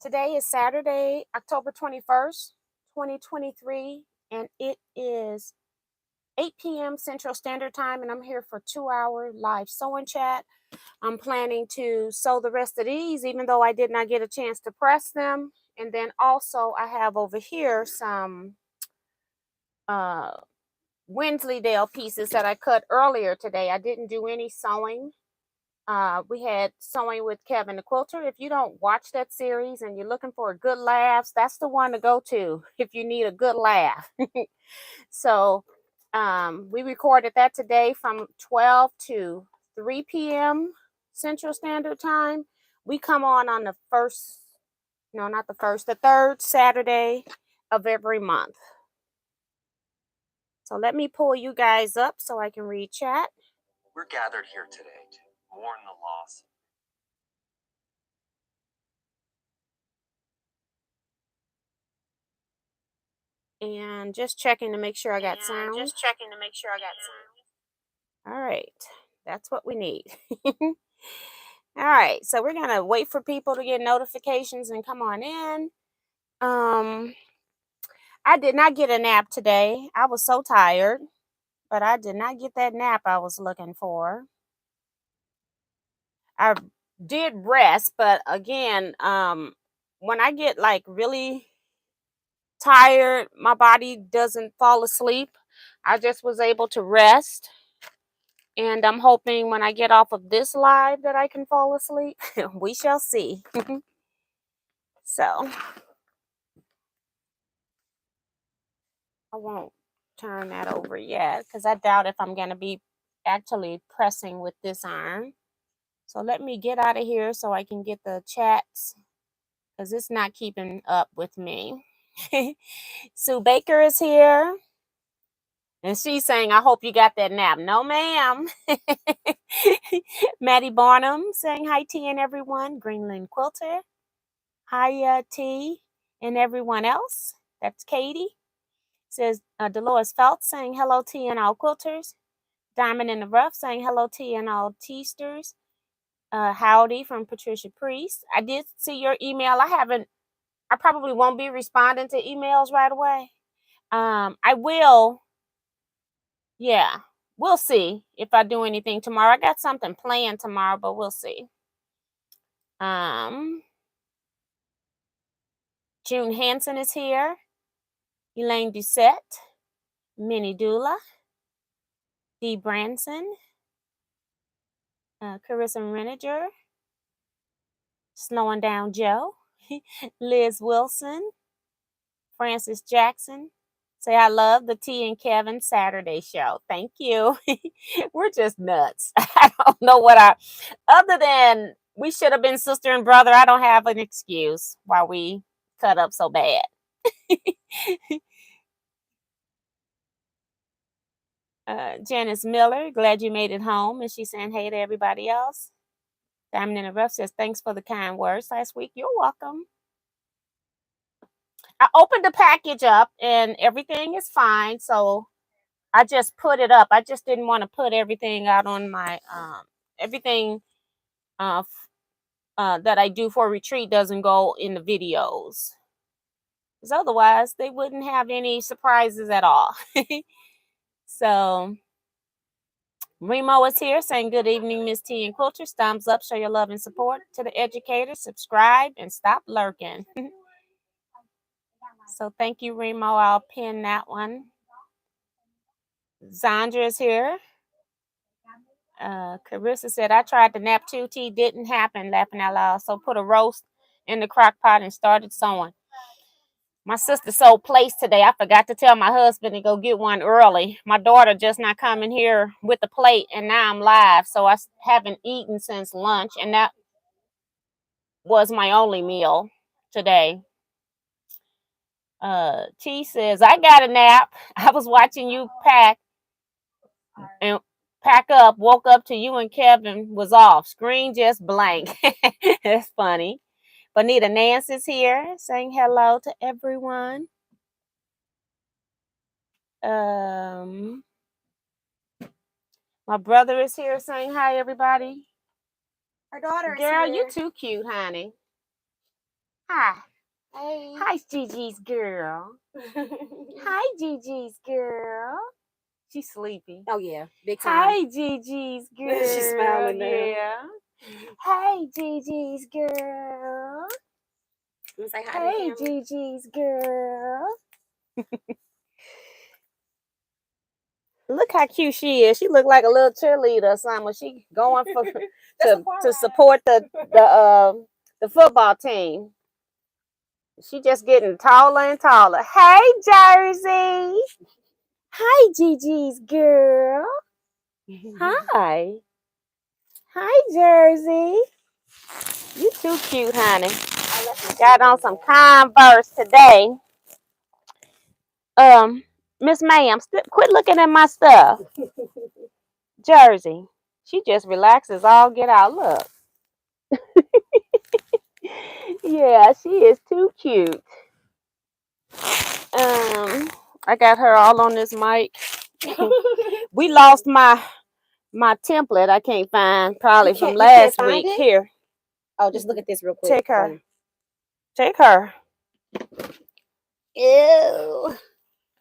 Today is Saturday, October 21st, 2023, and it is 8 p.m. Central Standard Time, and I'm here for 2-hour live sewing chat. I'm planning to sew the rest of these, even though I did not get a chance to press them. And then also I have over here some Wensleydale pieces that I cut earlier today. I didn't do any sewing. We had Sewing with Kevin the Quilter. If you don't watch that series and you're looking for a good laughs, that's the one to go to if you need a good laugh. So we recorded that today from 12 to 3 p.m. Central Standard Time. We come on the first, no, not the first, the third Saturday of every month. So let me pull you guys up so I can read chat. We're gathered here today to mourn the loss. And just checking to make sure I got sound. All right. That's what we need. All right. So we're going to wait for people to get notifications and come on in. I did not get a nap today. I was so tired, but I did not get that nap I was looking for. I did rest, but again, when I get like really tired, my body doesn't fall asleep. I just was able to rest, and I'm hoping when I get off of this live that I can fall asleep. We shall see. So I won't turn that over yet because I doubt if I'm going to be actually pressing with this iron. So let me get out of here so I can get the chats because it's not keeping up with me. Sue Baker is here. And she's saying, I hope you got that nap. No, ma'am. Maddie Barnum saying hi, T and everyone. Greenland Quilter. Hi, T and everyone else. That's Katie. Says Dolores Phelps saying hello, T and all quilters. Diamond in the Rough saying hello, T and all teasters. Howdy from Patricia Priest. I did see your email. I probably won't be responding to emails right away. I will. Yeah, we'll see if I do anything tomorrow. I got something planned tomorrow, but we'll see. June Hansen is here. Elaine Doucette. Minnie Dula. Dee Branson. Carissa Reninger. Slowing Down Joe. Liz Wilson. Francis Jackson. Say, I love the T and Kevin Saturday show. Thank you. We're just nuts. I don't know other than we should have been sister and brother. I don't have an excuse why we cut up so bad. Janice Miller, glad you made it home. And she's saying hey to everybody else. Diamond in the Rough says, thanks for the kind words last week. You're welcome. I opened the package up and everything is fine. So I just put it up. I just didn't want to put everything out on my everything that I do for retreat doesn't go in the videos. Because otherwise they wouldn't have any surprises at all. So Remo is here saying good evening, Miss T and Quilters. Thumbs up, show your love and support to the educators. Subscribe and stop lurking. So thank you, Remo. I'll pin that one. Zandra is here. Carissa said, I tried to nap too. T didn't happen, laughing out loud. So put a roast in the crock pot and started sewing. My sister sold plates today. I forgot to tell my husband to go get one early. My daughter just not coming here with the plate, and now I'm live. So I haven't eaten since lunch, and that was my only meal today. T says, I got a nap. I was watching you pack up, woke up to you and Kevin was off. Screen just blank. That's funny. Bonita Nance is here saying hello to everyone. My brother is here saying hi, everybody. Our daughter is Girl, here. you too cute, honey. Hi. Hey. Hi, Gigi's girl. Hi, Gigi's girl. She's sleepy. Oh yeah, big time. Hi, Gigi's girl. She's smiling now. Yeah. Hey, Gigi's girl. I'm say hi Hey, to the camera. Gigi's girl. Look how cute she is. She look like a little cheerleader or something. She going for to support the football team. She just getting taller and taller. Hey, Jersey. Hi, Gigi's girl. Hi. Hi, Jersey. You too cute, honey. Got on some Converse today. Miss Ma'am, quit looking at my stuff. Jersey. She just relaxes all get out. Look. Yeah, she is too cute. I got her all on this mic. We lost my template. I can't find probably from last week. Here. Oh, just look at this real quick. Take her. Take her. Ew. All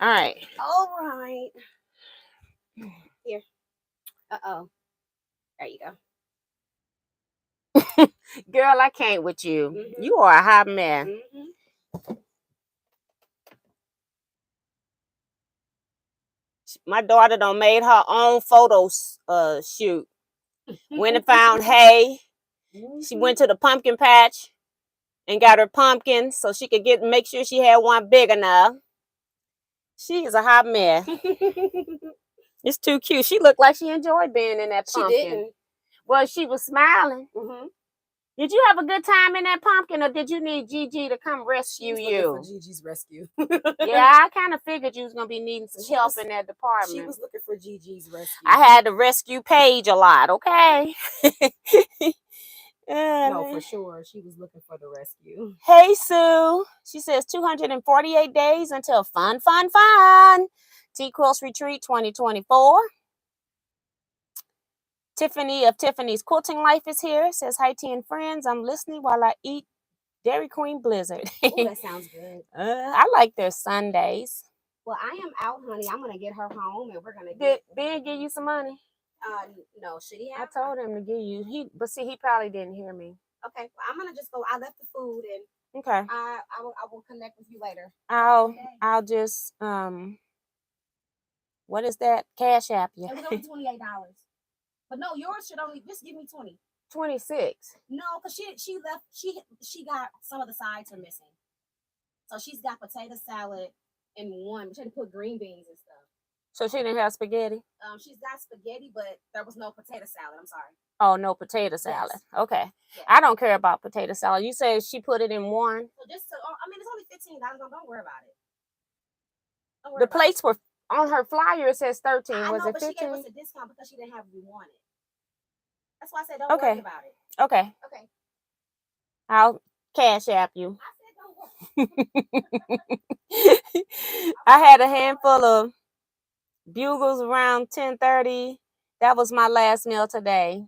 right. All right. Here. Uh-oh. There you go. Girl, I can't with you. You are a hot man. My daughter done made her own photos shoot. Went and found hay. She went to the pumpkin patch and got her pumpkin so she could make sure she had one big enough. She is a hot mess. It's too cute. She looked like she enjoyed being in that pumpkin. She didn't. Well, she was smiling. Did you have a good time in that pumpkin, or did you need Gigi to come rescue you? For Gigi's rescue. Yeah, I kind of figured you was gonna be needing some help in that department. She was looking for Gigi's rescue. I had to rescue Paige a lot. Okay. No, for sure. She was looking for the rescue. Hey, Sue. She says 248 days until fun. Teaquilts Retreat 2024. Tiffany of Tiffany's Quilting Life is here. Says, hi, T and friends. I'm listening while I eat Dairy Queen Blizzard. Oh, that sounds good. I like their Sundays. Well, I am out, honey. I'm going to get her home and we're going to Did Ben give you some money? No. Should he have? I told him to give you. But see, he probably didn't hear me. Okay. Well, I'm going to just go. I left the food and okay. I will connect with you later. I'll just, what is that? Cash App. It was only $28. But no, yours should only just give me 20. 26. No, because she left. She got some of the sides are missing. So she's got potato salad in one. But she had to put green beans and stuff. So she didn't have spaghetti. She's got spaghetti, but there was no potato salad. I'm sorry. Oh, no potato salad. Yes. Okay. Yes. I don't care about potato salad. You said she put it in one. So it's only $15. Don't worry about it. The plates were on her flyer. It says 13. Was it 15? But she gave us a discount because she didn't have what we wanted. That's why I said don't worry about it. Okay. I'll Cash App you. I said don't worry. I had a handful of bugles around 10:30. That was my last meal today.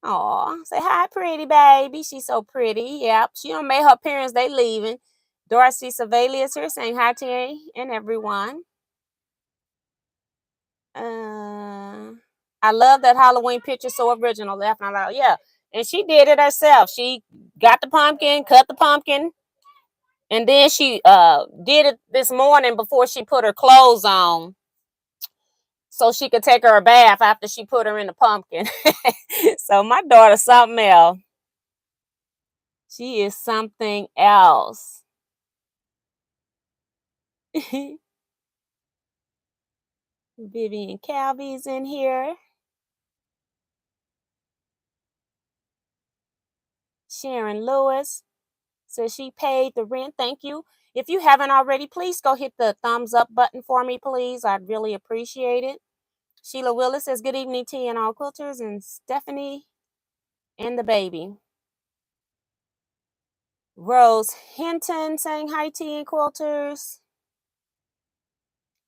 Aw, say hi, pretty baby. She's so pretty. Yep, she done made her appearance. They leaving. Dorothy Savalius here saying hi to you and everyone. I love that Halloween picture. So original. Laughing out loud. Yeah, and she did it herself. She got the pumpkin, cut the pumpkin, and then she did it this morning before she put her clothes on, so she could take her a bath after she put her in the pumpkin. So my daughter's something else. She is something else. Vivian Calvy's in here. Sharon Lewis says she paid the rent. Thank you. If you haven't already, please go hit the thumbs up button for me, please. I'd really appreciate it. Sheila Willis says, good evening, T and all quilters, and Stephanie and the baby. Rose Hinton saying hi, T and quilters.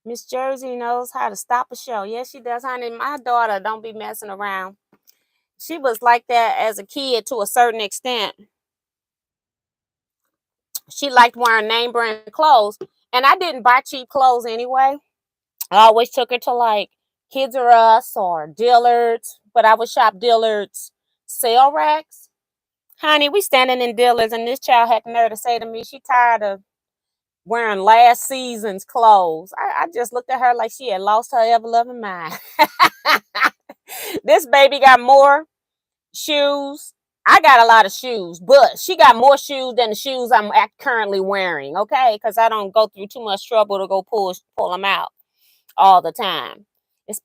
Miss Jersey knows how to stop a show. Yes, she does, honey. My daughter don't be messing around. She was like that as a kid to a certain extent. she liked wearing name brand clothes. And I didn't buy cheap clothes anyway. I always took her to like Kids R Us or Dillard's, but I would shop Dillard's sale racks. Honey, we standing in Dillard's, and this child had the nerve to say to me, she tired of wearing last season's clothes. I just looked at her like she had lost her ever-loving mind. This baby got more shoes. I got a lot of shoes, but she got more shoes than the shoes I'm currently wearing, okay? Because I don't go through too much trouble to go pull them out all the time.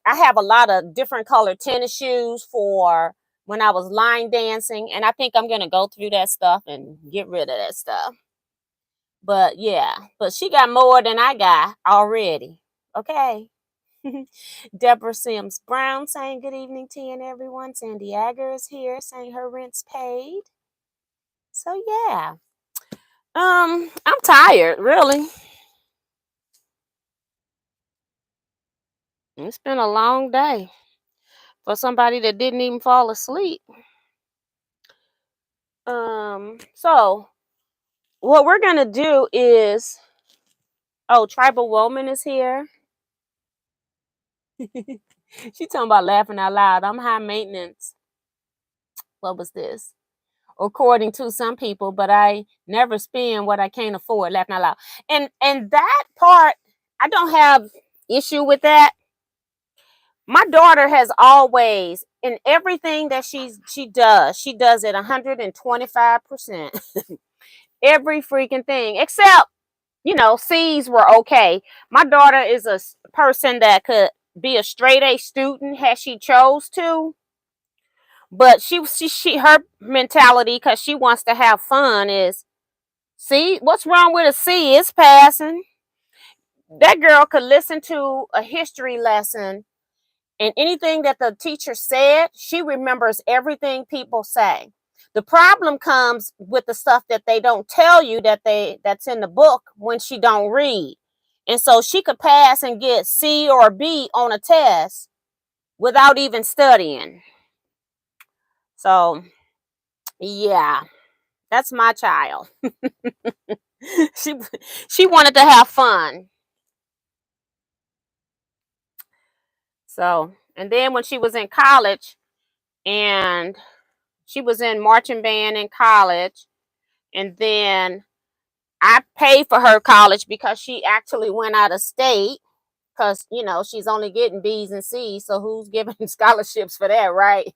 I have a lot of different colored tennis shoes for when I was line dancing, and I think I'm going to go through that stuff and get rid of that stuff. But yeah, but she got more than I got already, okay? Deborah Sims Brown saying good evening to you and everyone. Sandy Agger is here saying her rent's paid. So yeah. I'm tired, really. It's been a long day for somebody that didn't even fall asleep. So what we're gonna do is, oh, Tribal Woman is here. She talking about laughing out loud. I'm high maintenance. What was this? According to some people, but I never spend what I can't afford. Laughing out loud. And that part, I don't have issue with that. My daughter has always, in everything that she does it 125%. Every freaking thing, except, C's were okay. My daughter is a person that could be a straight A student had she chose to. But she her mentality, because she wants to have fun, is, see, what's wrong with a C? It's passing. That girl could listen to a history lesson, and anything that the teacher said, she remembers everything people say. The problem comes with the stuff that they don't tell you that's in the book when she don't read. And so she could pass and get C or B on a test without even studying. So, yeah. That's my child. she she wanted to have fun. So, and then when she was in college, and she was in marching band in college, and then I paid for her college because she actually went out of state, because she's only getting B's and C's, so who's giving scholarships for that, right?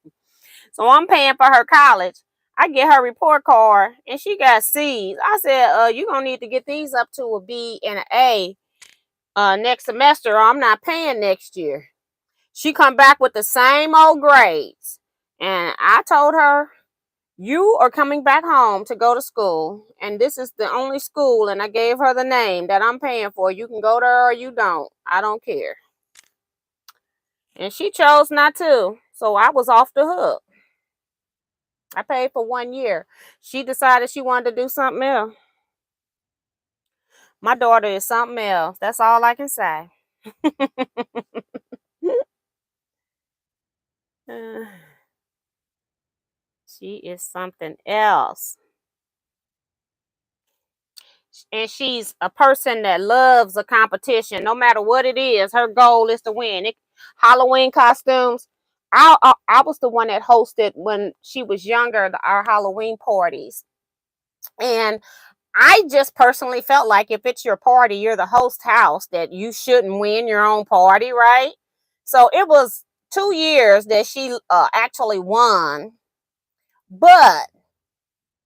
So I'm paying for her college. I get her report card, and she got C's. I said, you're going to need to get these up to a B and an A next semester, or I'm not paying next year. She come back with the same old grades. And I told her, you are coming back home to go to school, and this is the only school, and I gave her the name that I'm paying for. You can go there or you don't. I don't care. And she chose not to, so I was off the hook. I paid for 1 year. She decided she wanted to do something else. My daughter is something else. That's all I can say. She is something else. And she's a person that loves a competition. No matter what it is, her goal is to win. Halloween costumes. I was the one that hosted, when she was younger, our Halloween parties. And I just personally felt like, if it's your party, you're the host house, that you shouldn't win your own party, right? So it was 2 years that she actually won. But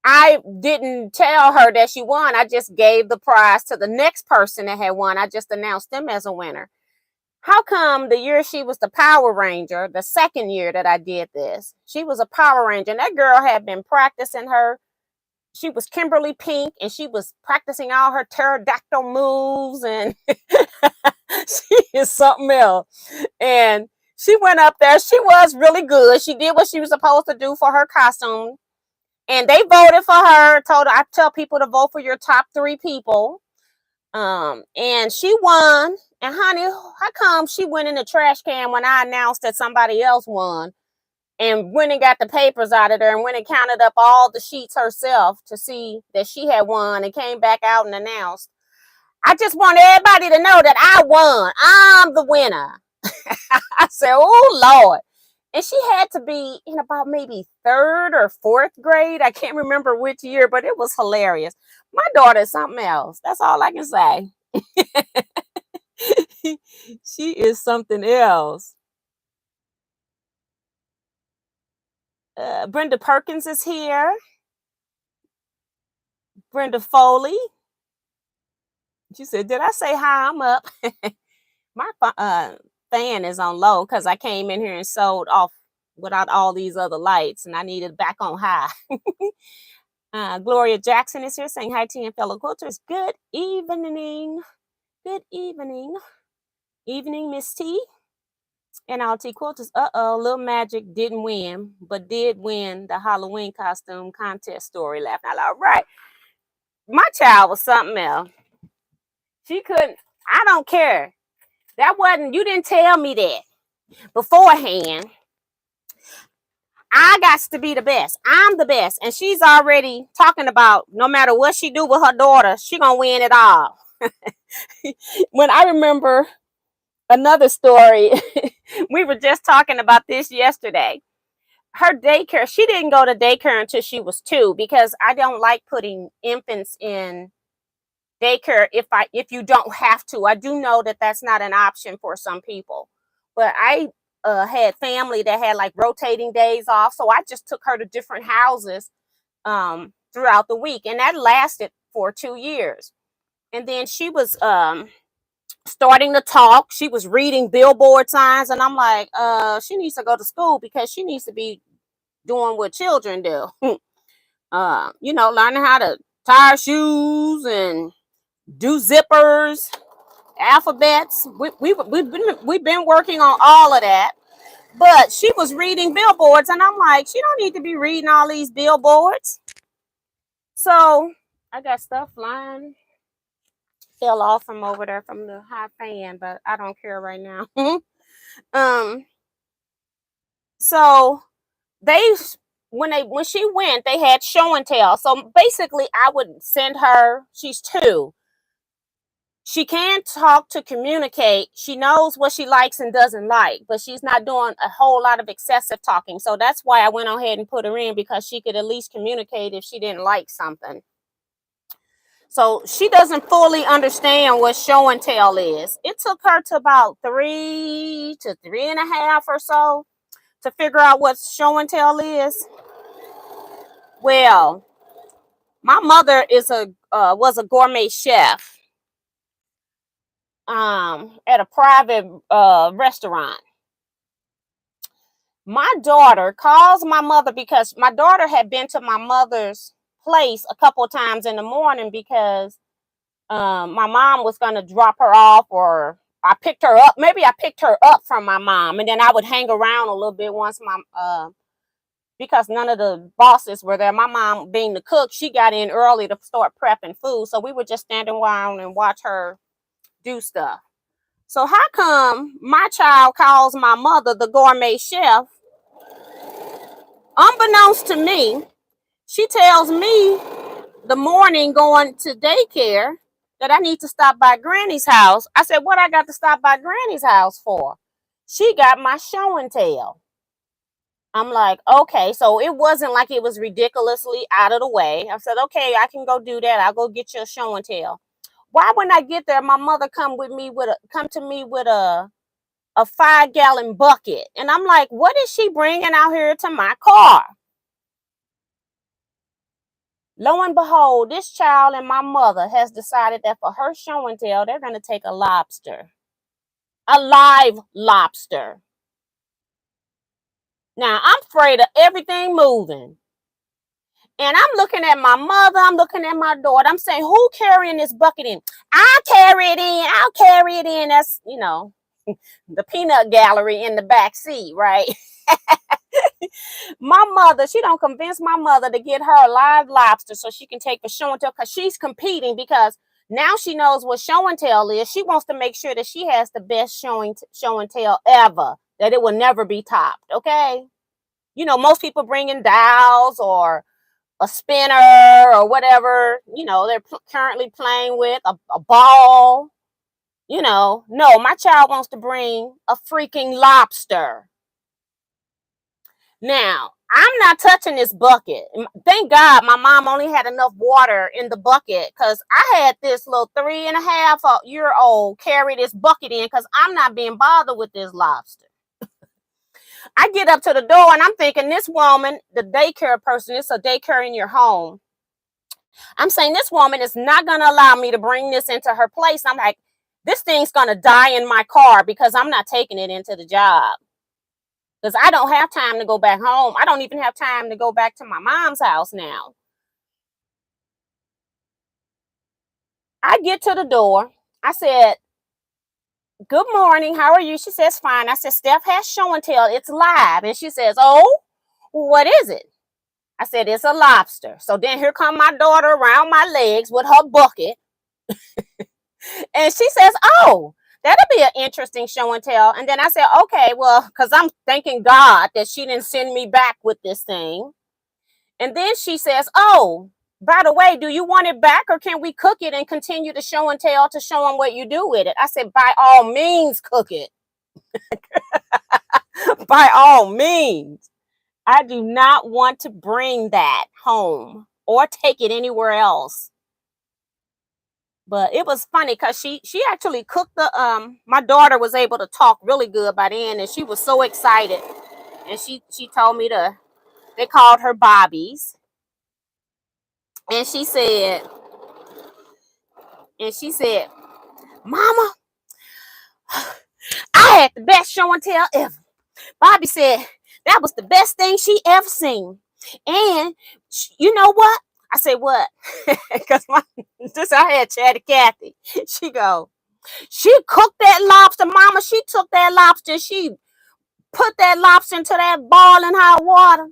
I didn't tell her that she won. I just gave the prize to the next person that had won. I just announced them as a winner. How come the year she was the Power Ranger, the second year that I did this, she was a Power Ranger, and that girl had been practicing she was Kimberly Pink, and she was practicing all her pterodactyl moves, and she is something else. And she went up there. She was really good. She did what she was supposed to do for her costume. And they voted for her. I tell people to vote for your top 3 people. And she won. And honey, how come she went in the trash can when I announced that somebody else won? and went and got the papers out of there and went and counted up all the sheets herself to see that she had won, and came back out and announced, I just want everybody to know that I won. I'm the winner. I said, oh, Lord. And she had to be in about maybe 3rd or 4th grade. I can't remember which year, but it was hilarious. My daughter is something else. That's all I can say. She is something else. Brenda Perkins is here. Brenda Foley. She said, did I say hi? I'm up. My fan is on low because I came in here and sewed off without all these other lights, and I needed back on high. Gloria Jackson is here saying hi to you and fellow quilters. Good evening. Good evening. Evening, Miss T. And all Teaquilts. Little Magic didn't win, but did win the Halloween costume contest story. Laughing out loud. Right. My child was something else. She couldn't, I don't care. That wasn't, you didn't tell me that beforehand. I got to be the best. I'm the best. And she's already talking about no matter what she do with her daughter, she gonna win it all. When I remember another story, we were just talking about this yesterday. Her daycare, she didn't go to daycare until she was 2 because I don't like putting infants in daycare if you don't have to. I do know that that's not an option for some people, but I had family that had like rotating days off, so I just took her to different houses throughout the week, and that lasted for 2 years. And then she was starting to talk. She was reading billboard signs, and I'm like, she needs to go to school because she needs to be doing what children do. Learning how to tie shoes and do zippers, alphabets. We've been working on all of that. But she was reading billboards, and I'm like, she don't need to be reading all these billboards. So I got stuff flying. Fell off from over there from the high fan, but I don't care right now. So when she went, they had show and tell. So basically I would send her, she's 2. She can talk to communicate. She knows what she likes and doesn't like, but she's not doing a whole lot of excessive talking. So that's why I went ahead and put her in, because she could at least communicate if she didn't like something. So she doesn't fully understand what show and tell is. It took her to about 3 to 3.5 or so to figure out what show and tell is. Well, my mother was a gourmet chef at a private restaurant. My daughter calls my mother because my daughter had been to my mother's place a couple of times in the morning because my mom was going to drop her off, or I picked her up. Maybe I picked her up from my mom, and then I would hang around a little bit once because none of the bosses were there. My mom, being the cook, she got in early to start prepping food. So we would just stand around and watch her do stuff. So how come my child calls my mother the gourmet chef? Unbeknownst to me, she tells me the morning going to daycare that I need to stop by Granny's house. I said, what I got to stop by Granny's house for? She got my show and tell. I'm like, okay, so it wasn't like it was ridiculously out of the way. I said, okay, I can go do that. I'll go get your show and tell. Why, when I get there, my mother come to me with a 5-gallon bucket, and I'm like, what is she bringing out here to my car? Lo and behold, this child and my mother has decided that for her show and tell, they're going to take a lobster, a live lobster. Now, I'm afraid of everything moving. And I'm looking at my mother. I'm looking at my daughter. I'm saying, who carrying this bucket in? I'll carry it in. I'll carry it in. That's, the peanut gallery in the back seat, right? My mother, she don't convince my mother to get her a live lobster so she can take the show and tell, because she's competing, because now she knows what show and tell is. She wants to make sure that she has the best show and tell ever, that it will never be topped. Okay. You know, most people bring in dowels or a spinner or whatever, you know, they're currently playing with, a ball. You know, no, my child wants to bring a freaking lobster. Now, I'm not touching this bucket. Thank God my mom only had enough water in the bucket, because I had this little 3.5-year-old carry this bucket in, because I'm not being bothered with this lobster. I get up to the door and I'm thinking, this woman, the daycare person, it's a daycare in your home. I'm saying this woman is not going to allow me to bring this into her place. I'm like, this thing's going to die in my car, because I'm not taking it into the job. Because I don't have time to go back home. I don't even have time to go back to my mom's house now. I get to the door. I said, good morning. How are you? She says, fine. I said, Steph has show and tell. It's live. And she says, oh, what is it? I said, it's a lobster. So then here come my daughter around my legs with her bucket. And she says, oh, that'll be an interesting show and tell. And then I said, okay, well, because I'm thanking God that she didn't send me back with this thing. And then she says, oh, by the way, do you want it back, or can we cook it and continue to show and tell to show them what you do with it? I said, by all means, cook it. By all means. I do not want to bring that home or take it anywhere else. But it was funny because she actually cooked the my daughter was able to talk really good by then, and she was so excited. And she told me they called her Bobbies. And she said, Mama, I had the best show and tell ever. Bobby said that was the best thing she ever seen. And you know what? I said, what? Because I had Chatty Cathy. She cooked that lobster, Mama. She took that lobster, she put that lobster into that boiling hot water.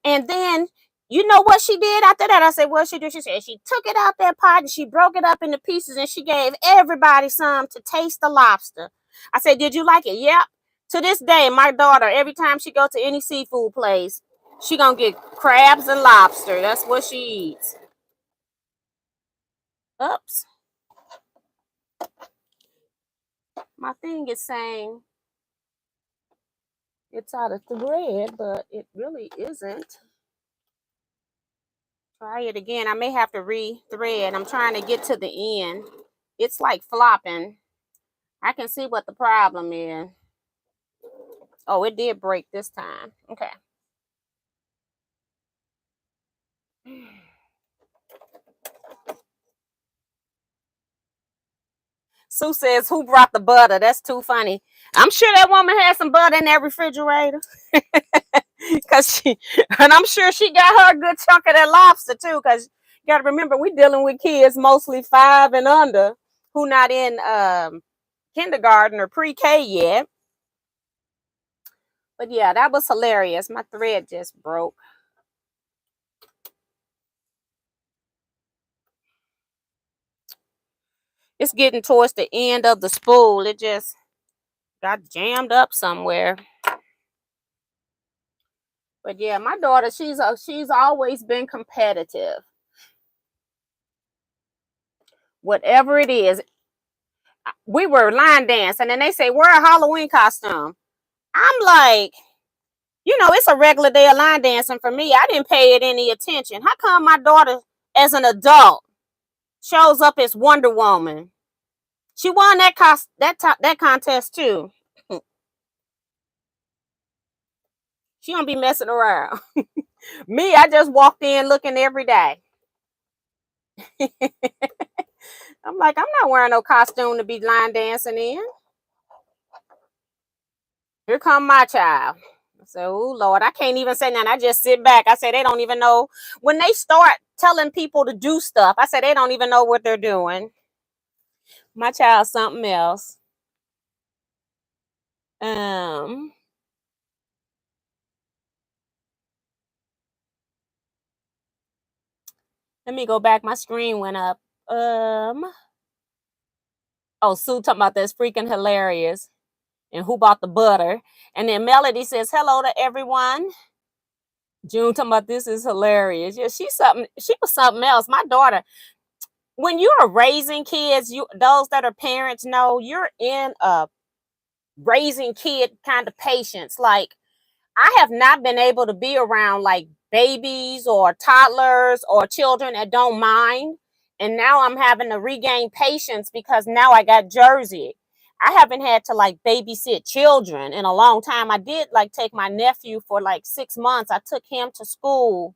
And then, you know what she did after that? I said, what she did? She said she took it out that pot and she broke it up into pieces, and she gave everybody some to taste the lobster. I said, did you like it? Yep. To this day, my daughter, every time she goes to any seafood place, she gonna get crabs and lobster. That's what she eats. Oops. My thing is saying it's out of thread, but it really isn't. Try it again. I may have to re-thread. I'm trying to get to the end. It's like flopping. I can see what the problem is. Oh, it did break this time. Okay. Sue says, who brought the butter? That's too funny. I'm sure that woman had some butter in that refrigerator. And I'm sure she got her a good chunk of that lobster too. Because you got to remember, we're dealing with kids mostly 5 and under who not in kindergarten or pre-K yet. But yeah, that was hilarious. My thread just broke. It's getting towards the end of the spool. It just got jammed up somewhere. But yeah, my daughter, she's always been competitive. Whatever it is. We were line dancing and they say, wear a Halloween costume. I'm like, you know, it's a regular day of line dancing for me. I didn't pay it any attention. How come my daughter, as an adult, shows up as Wonder Woman? She won that contest too. She don't be messing around. Me, I just walked in looking every day. I'm like, I'm not wearing no costume to be line dancing in. Here come my child. I said, oh, Lord, I can't even say nothing. I just sit back. I said, they don't even know. When they start telling people to do stuff, I said, they don't even know what they're doing. My child's something else. Let me go back. My screen went up. Oh, Sue talking about that's freaking hilarious. And who bought the butter? And then Melody says, hello to everyone. June talking about this is hilarious. Yeah, she was something else. My daughter, when you are raising kids, those that are parents know you're in a raising kid kind of patience. Like, I have not been able to be around like babies or toddlers or children that don't mind. And now I'm having to regain patience because now I got Jersey. I haven't had to like babysit children in a long time. I did like take my nephew for like 6 months. I took him to school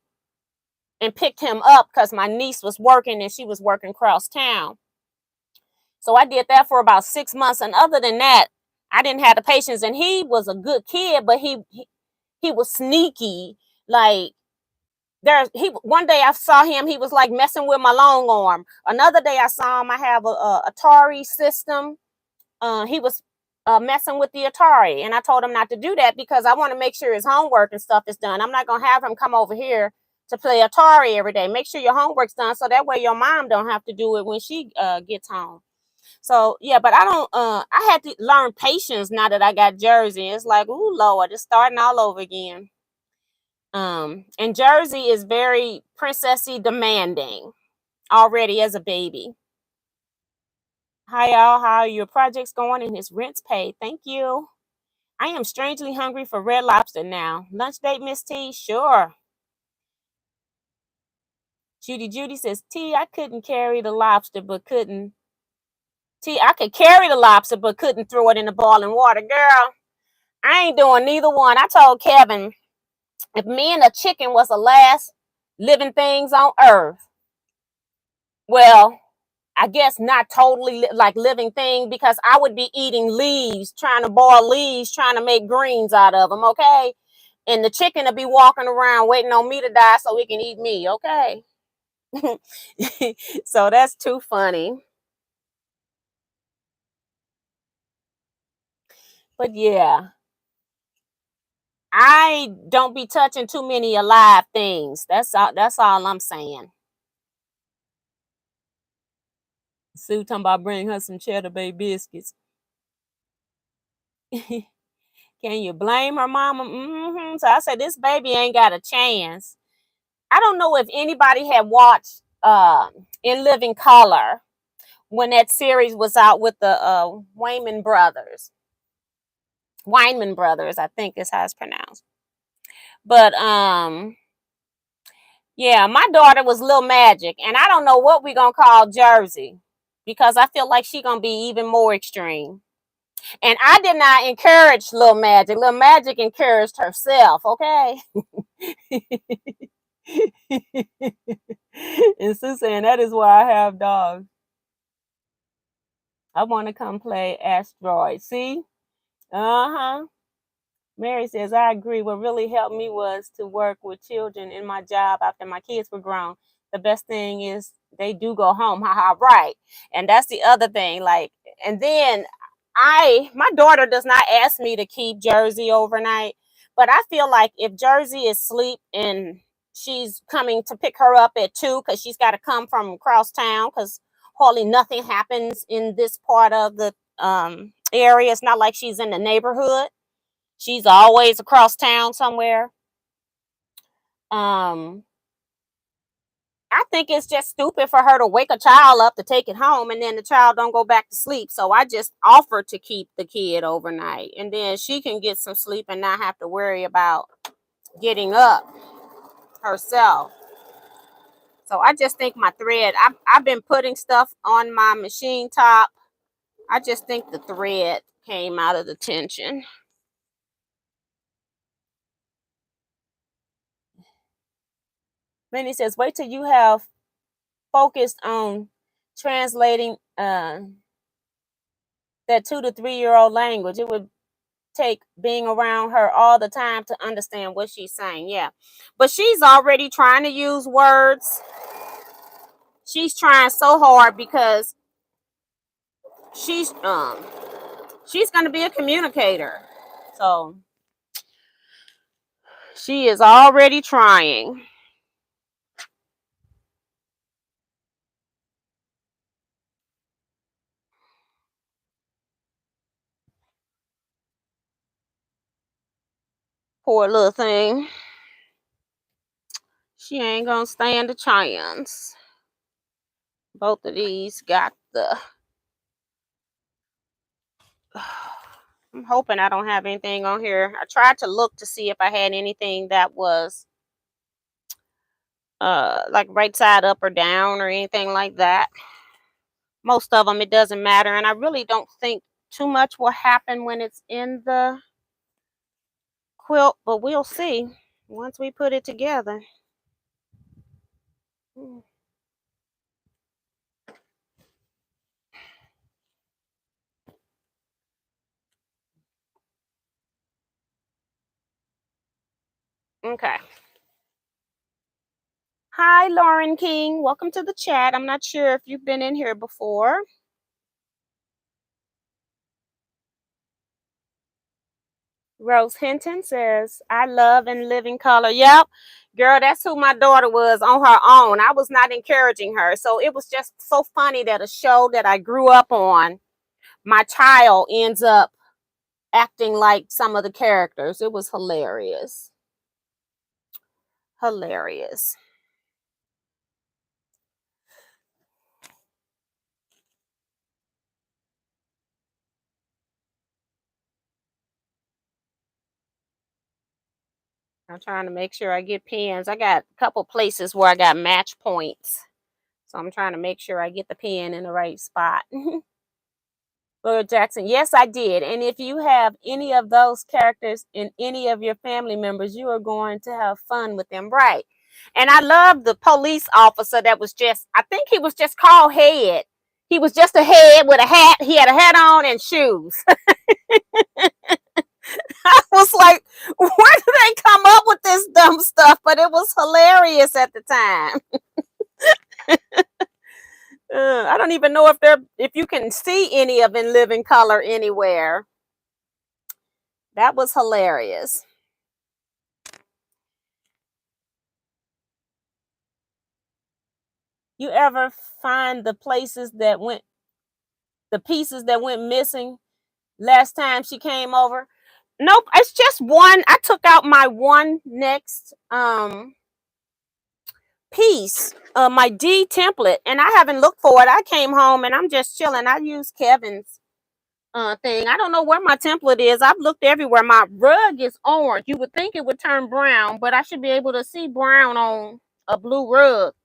and picked him up because my niece was working and she was working cross town. So I did that for about 6 months. And other than that, I didn't have the patience. And he was a good kid, but he was sneaky. Like, one day I saw him, he was like messing with my long arm. Another day I saw him, I have a Atari system. He was messing with the Atari, and I told him not to do that because I want to make sure his homework and stuff is done. I'm not gonna have him come over here to play Atari every day. Make sure your homework's done so that way your mom don't have to do it when she gets home. So yeah, but I don't I had to learn patience now that I got Jersey. It's like, ooh Lord, it's starting all over again. And Jersey is very princessy demanding already as a baby. Hi y'all, how are your projects going and his rent's paid? Thank you. I am strangely hungry for Red Lobster now. Lunch date, Miss T? Sure. Judy says, T, I couldn't carry the lobster, but couldn't. T, I could carry the lobster, but couldn't throw it in the boiling water. Girl, I ain't doing neither one. I told Kevin, if me and a chicken was the last living things on earth, well, I guess not totally like living thing because I would be eating leaves, trying to boil leaves, trying to make greens out of them, okay? And the chicken will be walking around waiting on me to die so it can eat me, okay? So that's too funny. But yeah, I don't be touching too many alive things. That's all I'm saying. Sue talking about bring her some Cheddar Bay biscuits. Can you blame her mama? So I said, this baby ain't got a chance. I don't know if anybody had watched In Living Color when that series was out with the Weinman brothers, I think is how it's pronounced. But yeah, my daughter was Lil Magic, and I don't know what we gonna call Jersey because I feel like she gonna be even more extreme. And I did not encourage Lil Magic. Lil Magic encouraged herself, okay? And Sue saying that is why I have dogs. I want to come play Asteroid. See? Uh-huh. Mary says, I agree. What really helped me was to work with children in my job after my kids were grown. The best thing is they do go home. Haha, right. And that's the other thing. Like, and then my daughter does not ask me to keep Jersey overnight, but I feel like if Jersey is asleep and she's coming to pick her up at 2 because she's got to come from across town because hardly nothing happens in this part of the area. It's not like she's in the neighborhood. She's always across town somewhere. Um, I think it's just stupid for her to wake a child up to take it home and then the child don't go back to sleep. So I just offered to keep the kid overnight and then she can get some sleep and not have to worry about getting up herself. So I just think my thread, I've been putting stuff on my machine top. I just think the thread came out of the tension. Then he says, wait till you have focused on translating that 2 to 3 year old language. It would take being around her all the time to understand what she's saying. Yeah, but she's already trying to use words. She's trying so hard because she's gonna be a communicator. So she is already trying. Poor little thing. She ain't gonna stand a chance. Both of these got the... I'm hoping I don't have anything on here. I tried to look to see if I had anything that was like right side up or down or anything like that. Most of them, it doesn't matter, and I really don't think too much will happen when it's in the quilt, but we'll see once we put it together. Okay. Hi, Lauren King. Welcome to the chat. I'm not sure if you've been in here before. Rose Hinton says, I love and live in color. Yep. Girl, that's who my daughter was on her own. I was not encouraging her. So it was just so funny that a show that I grew up on, my child ends up acting like some of the characters. It was hilarious. Hilarious. I'm trying to make sure I get pins. I got a couple places where I got match points. So I'm trying to make sure I get the pin in the right spot. Lord Jackson, yes, I did. And if you have any of those characters in any of your family members, you are going to have fun with them, right? And I love the police officer that was just, I think he was just called Head. He was just a head with a hat. He had a hat on and shoes. I was like, where did they come up with this dumb stuff? But it was hilarious at the time. I don't even know if you can see any of In Living Color anywhere. That was hilarious. You ever find the pieces that went missing last time she came over? Nope, it's just one. I took out my one next piece, my D template, and I haven't looked for it. I came home and I'm just chilling. I used Kevin's thing. I don't know where my template is. I've looked everywhere. My rug is orange. You would think it would turn brown, but I should be able to see brown on a blue rug.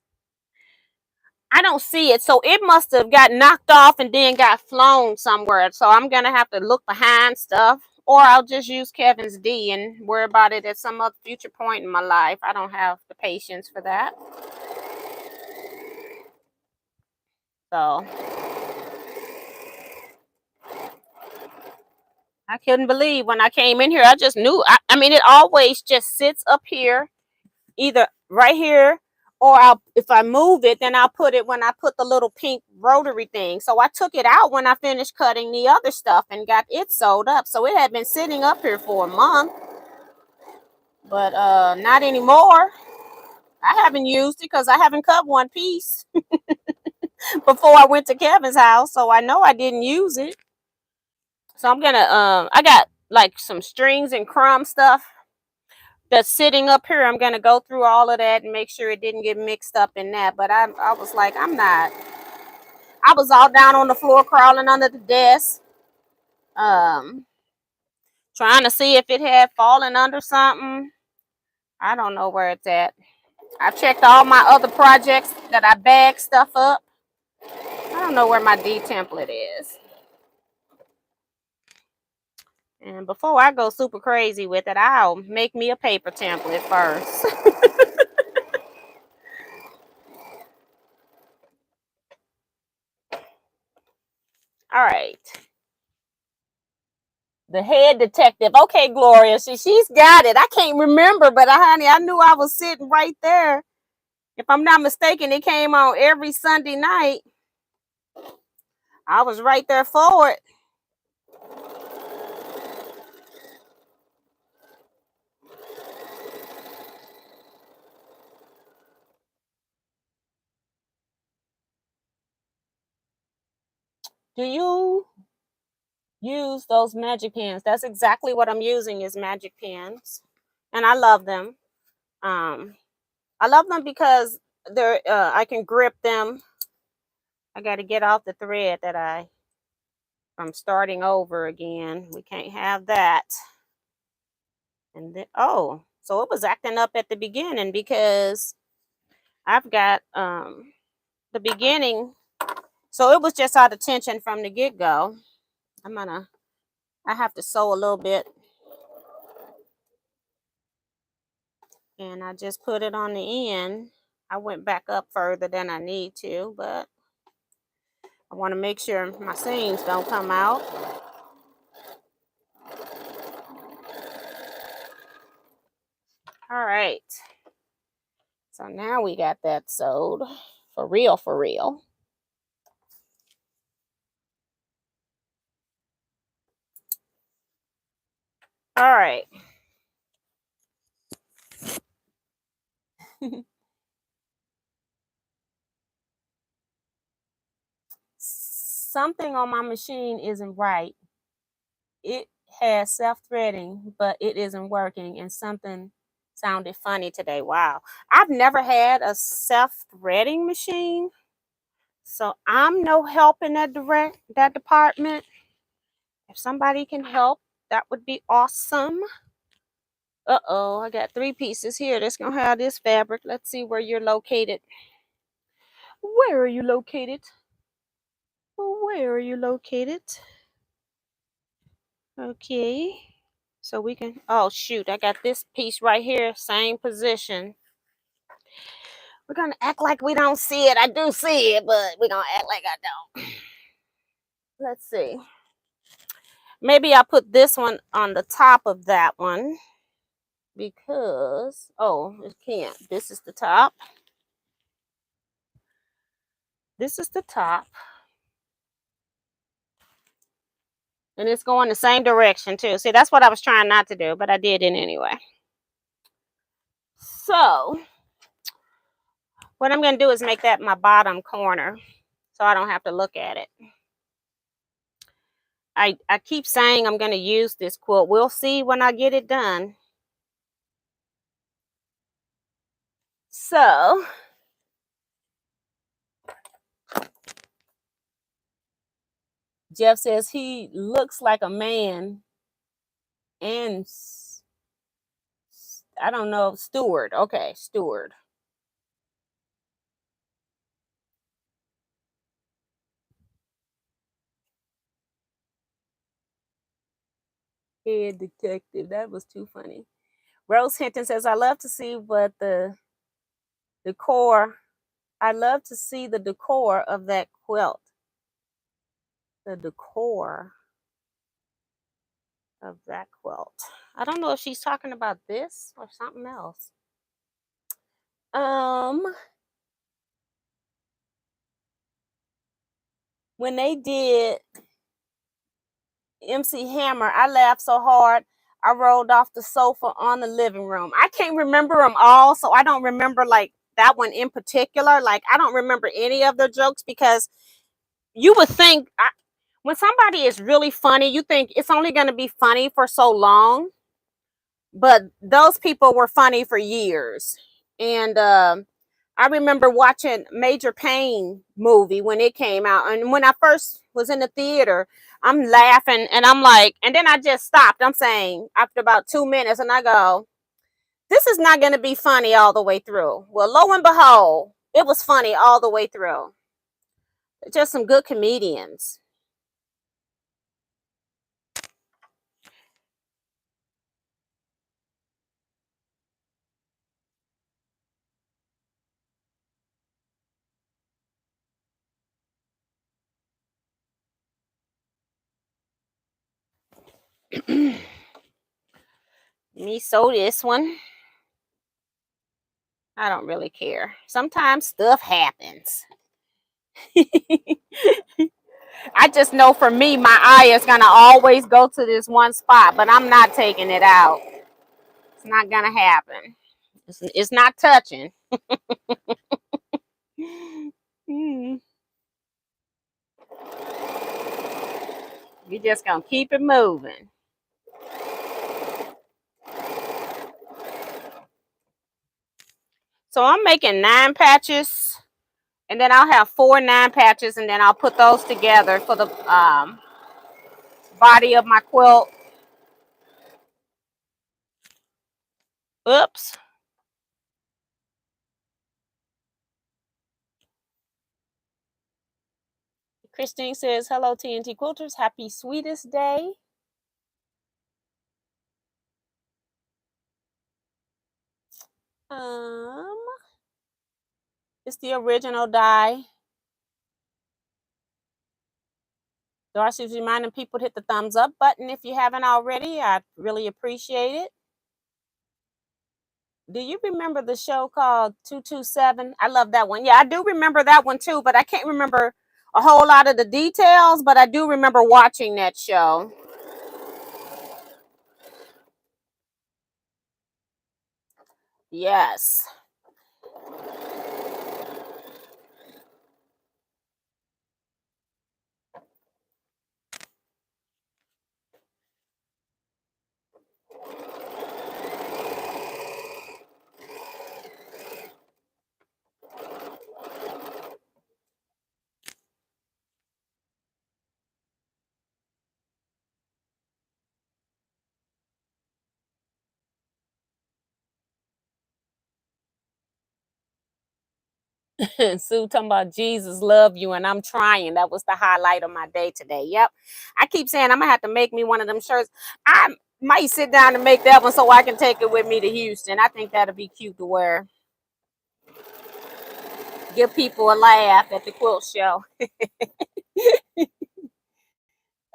I don't see it, so it must have got knocked off and then got flown somewhere. So I'm gonna have to look behind stuff, or I'll just use Kevin's D and worry about it at some other future point in my life. I don't have the patience for that. So I couldn't believe when I came in here. I just knew. I mean, it always just sits up here, either right here, or if I move it, then I'll put it when I put the little pink rotary thing. So I took it out when I finished cutting the other stuff and got it sewed up. So it had been sitting up here for a month, but not anymore. I haven't used it because I haven't cut one piece before I went to Kevin's house, so I know I didn't use it. So I'm gonna I got like some strings and crumb stuff that's sitting up here. I'm gonna go through all of that and make sure it didn't get mixed up in that. But I was like, I was all down on the floor, crawling under the desk, trying to see if it had fallen under something. I don't know where it's at. I checked all my other projects that I bagged stuff up. I don't know where my D template is. And before I go super crazy with it, I'll make me a paper template first. All right. The head detective. Okay, Gloria. She's got it. I can't remember, but honey, I knew I was sitting right there. If I'm not mistaken, it came on every Sunday night. I was right there for it. Do you use those magic pens? That's exactly what I'm using, is magic pens, and I love them. I love them because they're I can grip them. I got to get off the thread that I'm starting over again. We can't have that. And then, oh, so it was acting up at the beginning because I've got the beginning. So it was just out of tension from the get-go. I have to sew a little bit. And I just put it on the end. I went back up further than I need to, but I want to make sure my seams don't come out. All right. So now we got that sewed for real, for real. All right. Something on my machine isn't right. It has self-threading, but it isn't working, and something sounded funny today. Wow. I've never had a self-threading machine, so I'm no help in that department. If somebody can help, that would be awesome. Uh-oh, I got 3 pieces here that's gonna have this fabric. Let's see where you're located. Where are you located? Where are you located? Okay. So we can, oh shoot, I got this piece right here, same position. We're gonna act like we don't see it. I do see it, but we're gonna act like I don't. Let's see. Maybe I'll put this one on the top of that one because, oh, it can't. This is the top. This is the top. And it's going the same direction too. See, that's what I was trying not to do, but I did it anyway. So what I'm going to do is make that my bottom corner so I don't have to look at it. I keep saying I'm going to use this quilt. We'll see when I get it done. So Jeff says he looks like a man and I don't know, steward. Okay, steward. Head detective. That was too funny. Rose Hinton says, I love to see what the decor. I love to see the decor of that quilt. The decor of that quilt. I don't know if she's talking about this or something else. When they did MC Hammer, I laughed so hard I rolled off the sofa on the living room. I can't remember them all, so I don't remember like that one in particular. Like I don't remember any of the jokes because you would think when somebody is really funny, you think it's only going to be funny for so long. But those people were funny for years. And I remember watching Major Payne movie when it came out. And when I first was in the theater, I'm laughing and I'm like, and then I just stopped. I'm saying after about 2 minutes and I go, this is not going to be funny all the way through. Well, lo and behold, it was funny all the way through. Just some good comedians. Me sew this one. I don't really care. Sometimes stuff happens. I just know for me, my eye is going to always go to this one spot, but I'm not taking it out. It's not going to happen. It's not touching. You're just going to keep it moving. So I'm making 9 patches, and then I'll have 4 9 patches, and then I'll put those together for the body of my quilt. Oops. Christine says, hello, TNT Quilters. Happy Sweetest Day. It's the original die. Darcy's reminding people to hit the thumbs up button if you haven't already. I'd really appreciate it. Do you remember the show called 227? I love that one. Yeah, I do remember that one too, but I can't remember a whole lot of the details, but I do remember watching that show. Yes. Sue talking about Jesus love you and I'm trying. That was the highlight of my day today. Yep. I keep saying I'm gonna have to make me one of them shirts. I might sit down and make that one so I can take it with me to Houston. I think that'll be cute to wear. Give people a laugh at the quilt show.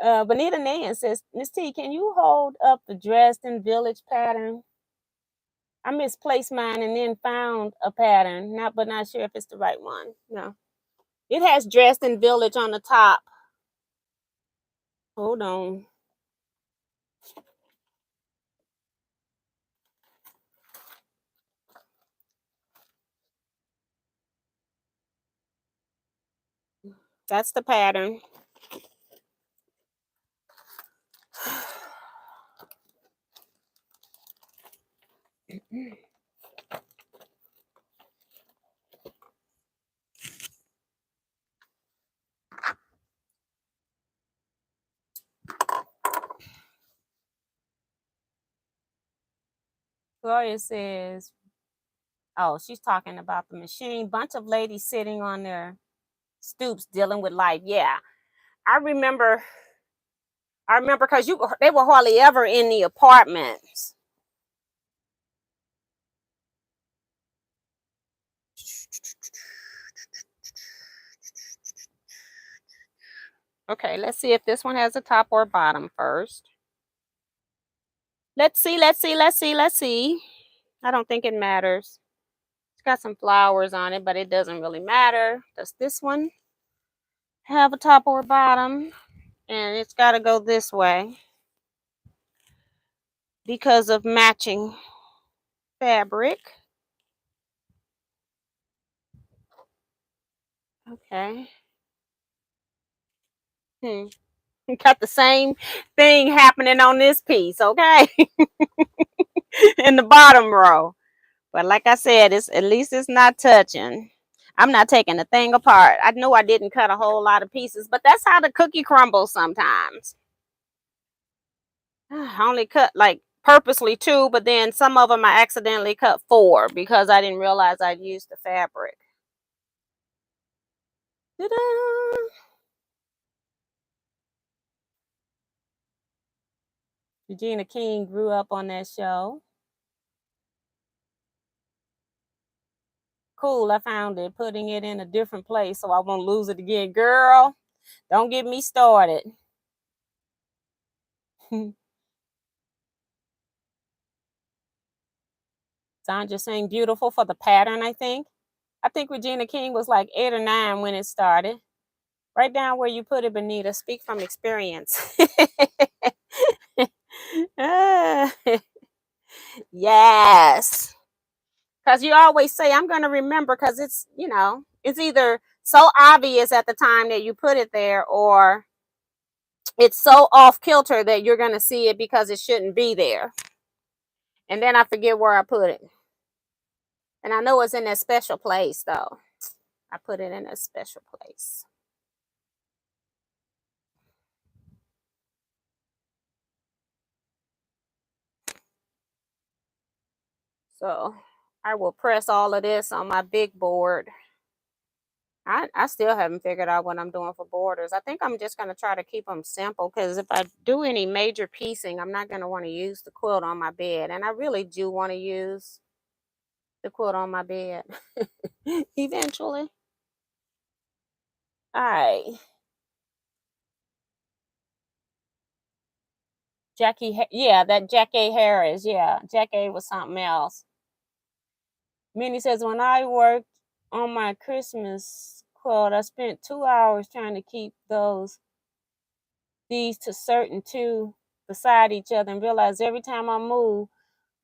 Bonita Nan says, Miss T, can you hold up the Dresden Village pattern? I misplaced mine and then found a pattern, but not sure if it's the right one. No. It has Dresden Village on the top. Hold on. That's the pattern. Gloria says, oh, she's talking about the machine. Bunch of ladies sitting on their stoops dealing with life. Yeah. I remember because they were hardly ever in the apartments. Okay, let's see if this one has a top or bottom first. Let's see. I don't think it matters. It's got some flowers on it, but it doesn't really matter. Does this one have a top or bottom? And it's got to go this way because of matching fabric. Okay. Got the same thing happening on this piece, okay? In the bottom row. But like I said, at least it's not touching. I'm not taking the thing apart. I know I didn't cut a whole lot of pieces, but that's how the cookie crumbles sometimes. I only cut like purposely 2, but then some of them I accidentally cut 4 because I didn't realize I'd used the fabric. Ta-da! Regina King grew up on that show. Cool, I found it. Putting it in a different place so I won't lose it again. Girl, don't get me started. Sandra saying beautiful for the pattern, I think. I think Regina King was like 8 or 9 when it started. Right down where you put it, Benita. Speak from experience. Yes. Because you always say, I'm going to remember because it's, it's either so obvious at the time that you put it there or it's so off kilter that you're going to see it because it shouldn't be there. And then I forget where I put it. And I know it's in a special place though. I put it in a special place. So I will press all of this on my big board. I still haven't figured out what I'm doing for borders. I think I'm just going to try to keep them simple, because if I do any major piecing, I'm not going to want to use the quilt on my bed. And I really do want to use the quilt on my bed eventually. All right. Yeah, that Jackie Harris. Yeah, Jackie was something else. Minnie says, when I worked on my Christmas quilt, I spent 2 hours trying to keep these to certain two beside each other, and realized every time I moved,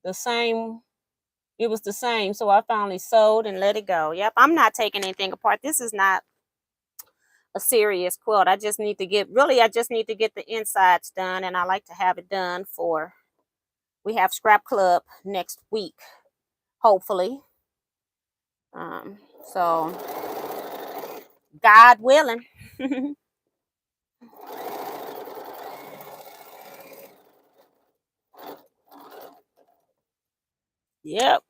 it was the same. So I finally sewed and let it go. Yep, I'm not taking anything apart. This is not a serious quilt. I just need to get the insides done, and I like to have it done we have scrap club next week, hopefully. So God willing. Yep.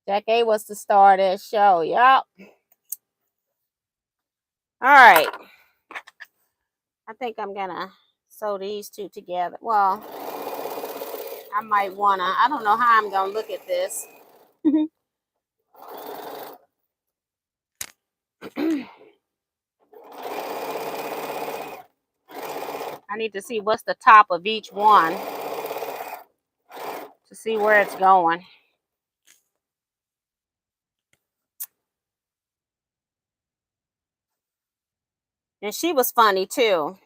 Jackie was the star of that show. Yep. All right. I think I'm gonna sew these two together. Well, I might wanna. I don't know how I'm gonna look at this. I need to see what's the top of each one to see where it's going. And she was funny too.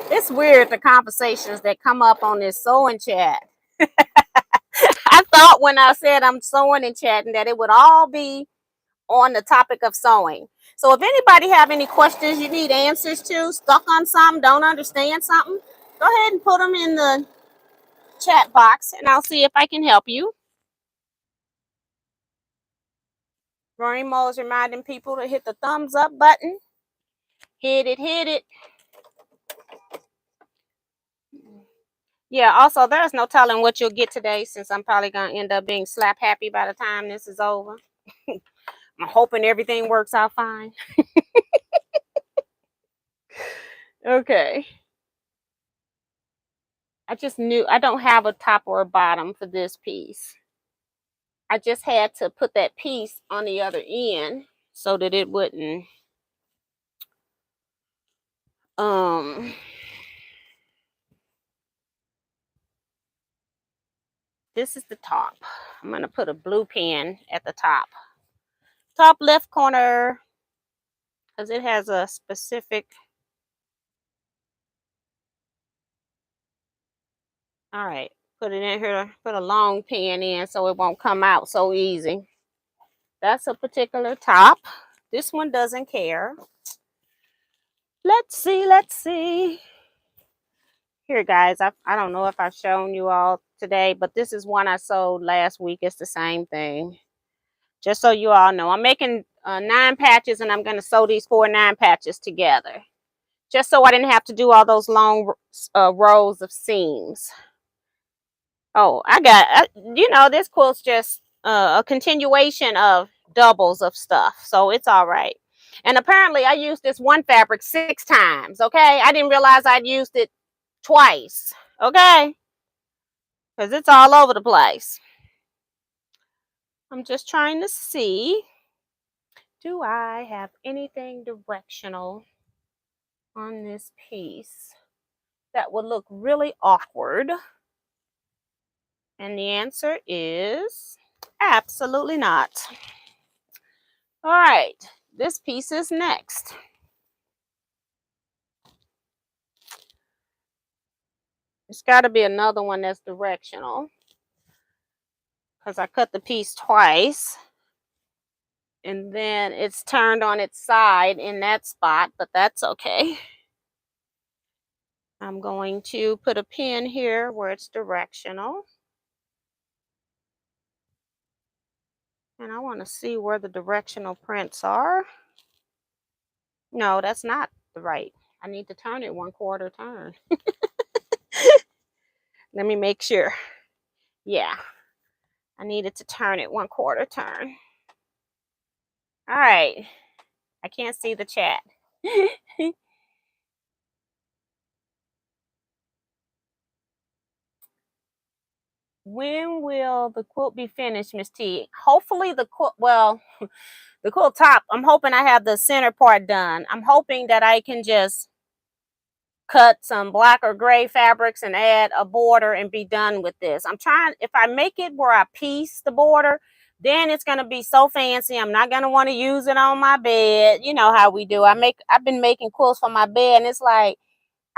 It's weird, the conversations that come up on this sewing chat. I thought when I said I'm sewing and chatting that it would all be on the topic of sewing. So if anybody have any questions you need answers to, stuck on something, don't understand something, go ahead and put them in the chat box and I'll see if I can help you. Rory Mo is reminding people to hit the thumbs up button. Hit it. Yeah, also, there's no telling what you'll get today, since I'm probably going to end up being slap happy by the time this is over. I'm hoping everything works out fine. Okay. I just knew I don't have a top or a bottom for this piece. I just had to put that piece on the other end so that it wouldn't this is the top. I'm going to put a blue pen at the top left corner, because it has a specific. All right, put it in here, put a long pen in so it won't come out so easy. That's a particular top. This one doesn't care. Let's see. Here, guys, I don't know if I've shown you all today, but this is one I sewed last week. It's the same thing. Just so you all know, I'm making 9 patches, and I'm going to sew these 4 9 patches together, just so I didn't have to do all those long rows of seams. Oh, this quilt's just a continuation of doubles of stuff, so it's all right. And apparently I used this one fabric 6 times, okay? I didn't realize I'd used it twice, okay? Because it's all over the place. I'm just trying to see, do I have anything directional on this piece that would look really awkward? And the answer is absolutely not. All right, this piece is next. It's got to be another one that's directional. because I cut the piece twice. And then it's turned on its side in that spot, but that's okay. I'm going to put a pin here where it's directional. And I want to see where the directional prints are. No, that's not the right. I need to turn it 1/4 turn. Let me make sure. Yeah, I needed to turn it 1/4 turn. All right. I can't see the chat. When will the quilt be finished, Miss T? Hopefully the quilt, well, the quilt top, I'm hoping I have the center part done. I'm hoping that I can just cut some black or gray fabrics and add a border and be done with this. I'm trying, if I make it where I piece the border, then it's going to be so fancy. I'm not going to want to use it on my bed. You know how we do. I've been making quilts for my bed, and it's like,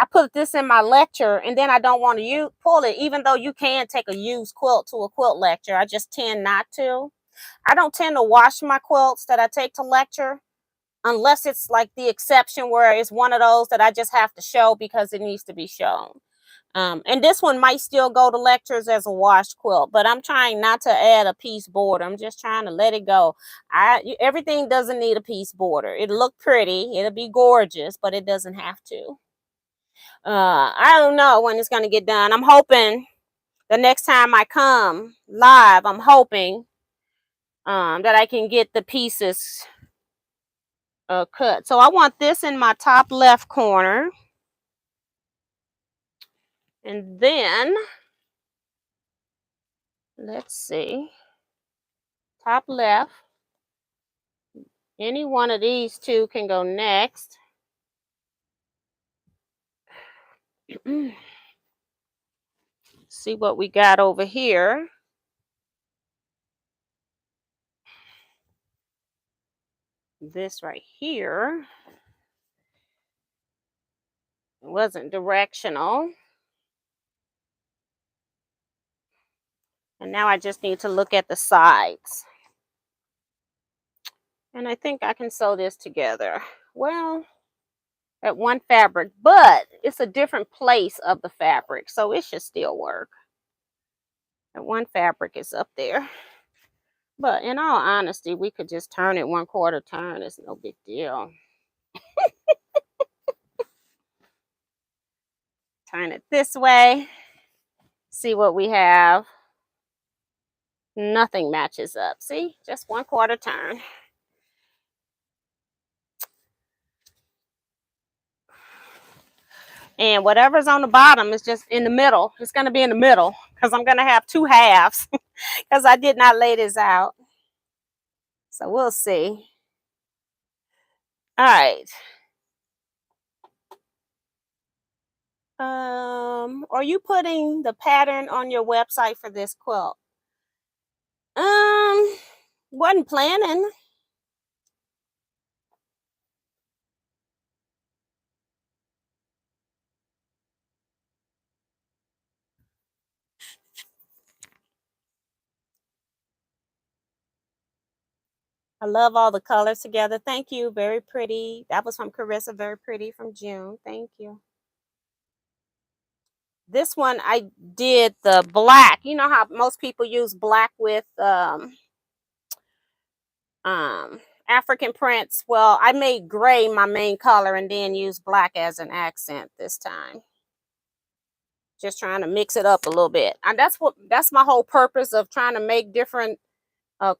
I put this in my lecture and then I don't want to pull it, even though you can take a used quilt to a quilt lecture. I just tend not to. I don't tend to wash my quilts that I take to lecture unless it's like the exception where it's one of those that I just have to show because it needs to be shown. And this one might still go to lectures as a washed quilt, but I'm trying not to add a piece border. I'm just trying to let it go. Everything doesn't need a piece border. It'll look pretty. It'll be gorgeous, but it doesn't have to. I don't know when it's going to get done. I'm hoping the next time I come live, I'm hoping that I can get the pieces cut. So I want this in my top left corner. And then, let's see, top left. Any one of these two can go next. See what we got over here. This right here wasn't directional. And now I just need to look at the sides. And I think I can sew this together. Well, at one fabric, but it's a different place of the fabric, so it should still work. And one fabric is up there. But in all honesty, we could just turn it 1/4 turn. It's no big deal. Turn it this way. See what we have. Nothing matches up. See, just 1/4 turn. And whatever's on the bottom is just in the middle. It's going to be in the middle because I'm going to have 2 halves because I did not lay this out. So we'll see. All right. Are you putting the pattern on your website for this quilt? Wasn't planning. I love all the colors together. Thank you. Very pretty. That was from Carissa. Very pretty from June. Thank you. This one I did the black. You know how most people use black with African prints. Well, I made gray my main color and then used black as an accent this time. Just trying to mix it up a little bit. And that's my whole purpose of trying to make different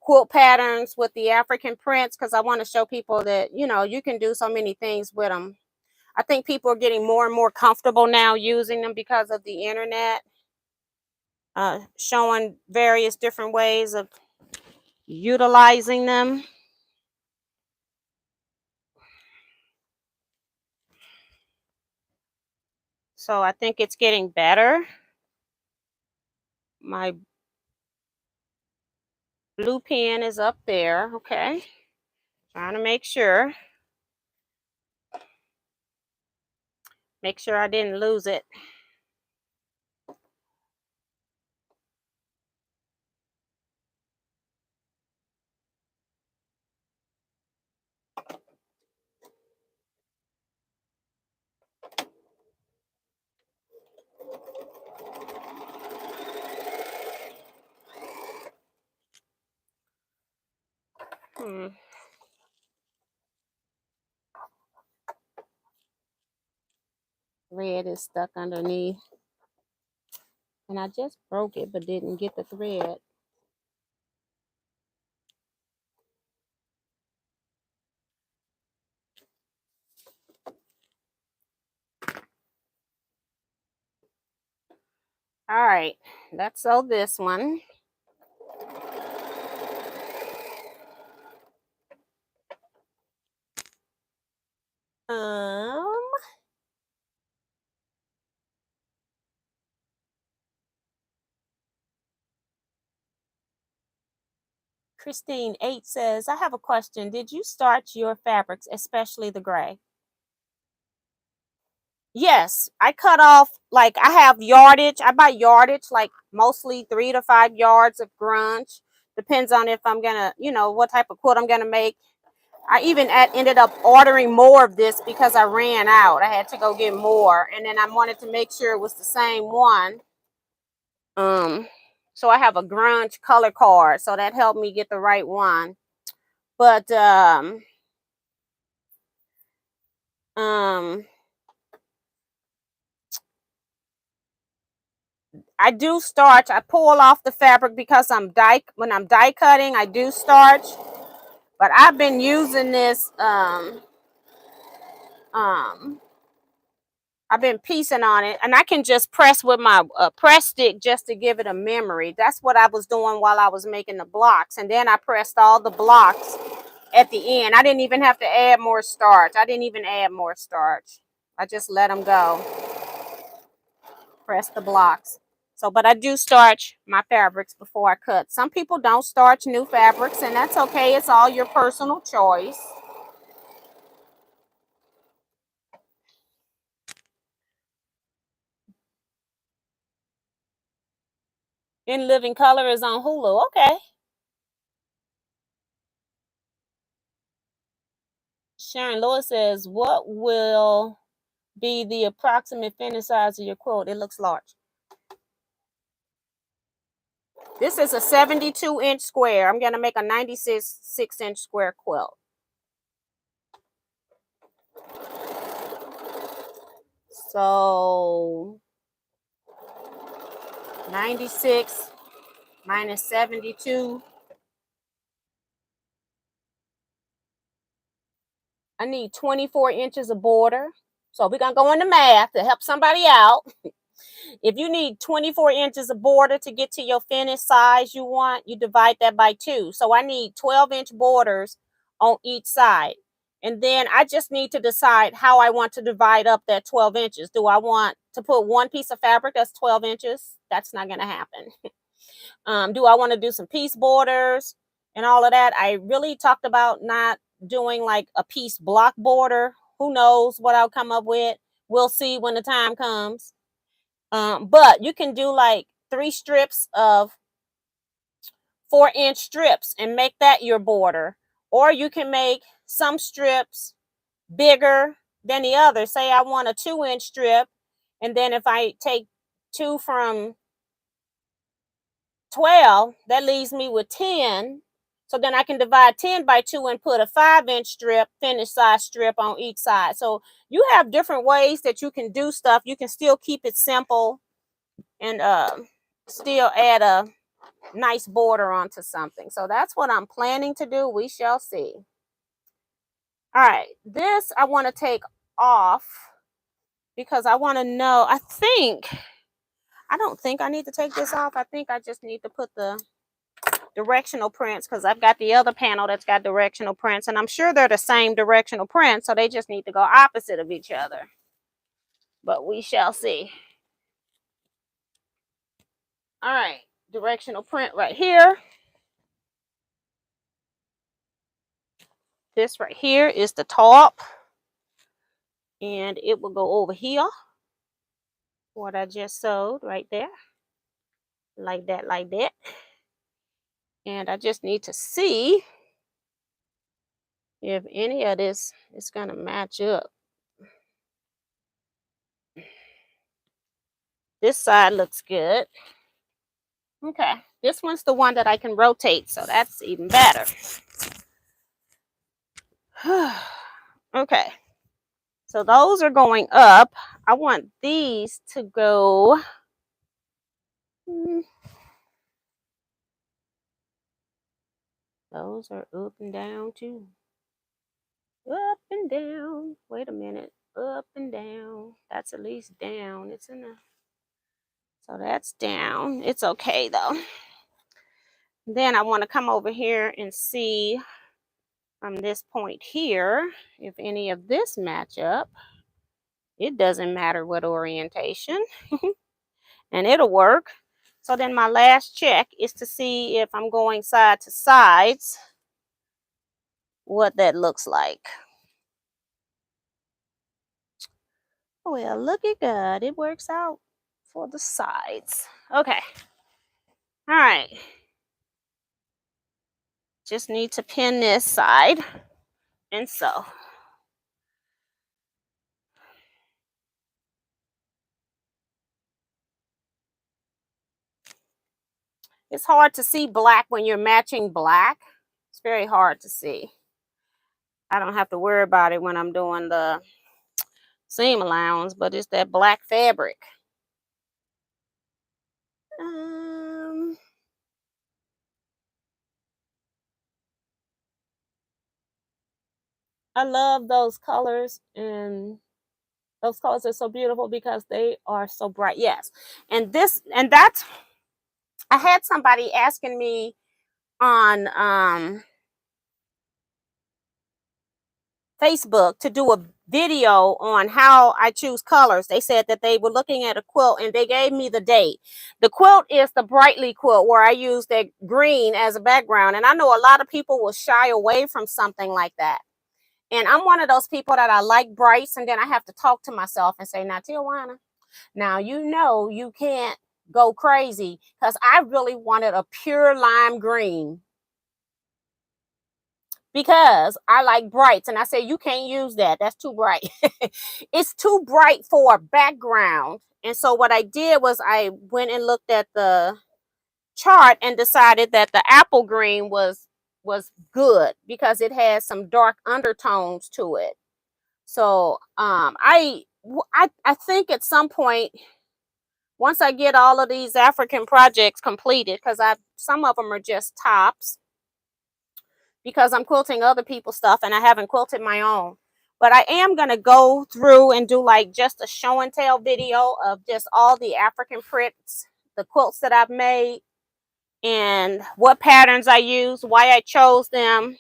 quilt patterns with the African prints, because I want to show people that, you know, you can do so many things with them. I think people are getting more and more comfortable now using them because of the internet, showing various different ways of utilizing them. So I think it's getting better. My blue pen is up there. Okay. Trying to make sure I didn't lose it. Thread is stuck underneath. And I just broke it, but didn't get the thread. All right, let's sew this one. Christine 8 says, I have a question. Did you starch your fabrics, especially the gray? Yes, I cut off, like I have yardage. I buy yardage, like mostly 3 to 5 yards of grunge. Depends on if I'm gonna, you know, what type of quilt I'm gonna make. I even ended up ordering more of this because I ran out. I had to go get more, and then I wanted to make sure it was the same one. So I have a grunge color card, so that helped me get the right one. But I do starch. I pull off the fabric because when I'm die cutting, I do starch. But I've been using this I've been piecing on it, and I can just press with my press stick just to give it a memory. That's what I was doing while I was making the blocks, and then I pressed all the blocks at the end. I didn't even have to add more starch. I didn't even add more starch. I just let them go. Press the blocks. So, but I do starch my fabrics before I cut. Some people don't starch new fabrics, and that's okay. It's all your personal choice. In Living Color is on Hulu. Okay. Sharon Lewis says, what will be the approximate finish size of your quilt? It looks large. This is a 72-inch square. I'm going to make a 96-inch square quilt. So 96 minus 72. I need 24 inches of border. So we're going to go into math to help somebody out. If you need 24 inches of border to get to your finished size you want, you divide that by 2. So I need 12-inch borders on each side. And then I just need to decide how I want to divide up that 12 inches. Do I want to put one piece of fabric that's 12 inches? That's not going to happen. Do I want to do some piece borders and all of that? I really talked about not doing like a piece block border. Who knows what I'll come up with? We'll see when the time comes. But you can do like 3 strips of 4-inch strips and make that your border. Or you can make some strips bigger than the other. Say I want a 2-inch strip, and then if I take 2 from 12, that leaves me with 10. So then I can divide 10 by 2 and put a 5-inch strip, finished size strip on each side. So you have different ways that you can do stuff. You can still keep it simple and still add a nice border onto something. So that's what I'm planning to do. We shall see. All right, this I want to take off because I want to know. I don't think I need to take this off. I think I just need to put the directional prints because I've got the other panel that's got directional prints, and I'm sure they're the same directional prints, so they just need to go opposite of each other. But we shall see. All right, directional print right here. This right here is the top, and it will go over here. What I just sewed right there, like that, like that. And I just need to see if any of this is going to match up. This side looks good. Okay, this one's the one that I can rotate, so that's even better. Okay, so those are going up. I want these to go. Those are up and down too. Up and down. Wait a minute. Up and down. That's at least down. It's in a. So that's down. It's okay though. Then I want to come over here and see from this point here if any of this match up. It doesn't matter what orientation. And it'll work. So then my last check is to see if I'm going side to sides, what that looks like. Well, look at God. It works out for the sides. Okay. All right. Just need to pin this side and sew. It's hard to see black when you're matching black. It's very hard to see. I don't have to worry about it when I'm doing the seam allowance, but it's that black fabric. I love those colors, and those colors are so beautiful because they are so bright. Yes. And that's, I had somebody asking me on Facebook to do a video on how I choose colors. They said that they were looking at a quilt and they gave me the date. The quilt is the Brightly quilt where I use that green as a background. And I know a lot of people will shy away from something like that. And I'm one of those people that I like brights, and then I have to talk to myself and say, now, Teajuana, now you know you can't go crazy, because I really wanted a pure lime green because I like brights. And I said, you can't use that. That's too bright. It's too bright for a background. And so what I did was I went and looked at the chart and decided that the apple green was good because it has some dark undertones to it. So I think at some point, once I get all of these African projects completed, because some of them are just tops, because I'm quilting other people's stuff and I haven't quilted my own. But I am going to go through and do like just a show and tell video of just all the African prints, the quilts that I've made, and what patterns I use, why I chose them,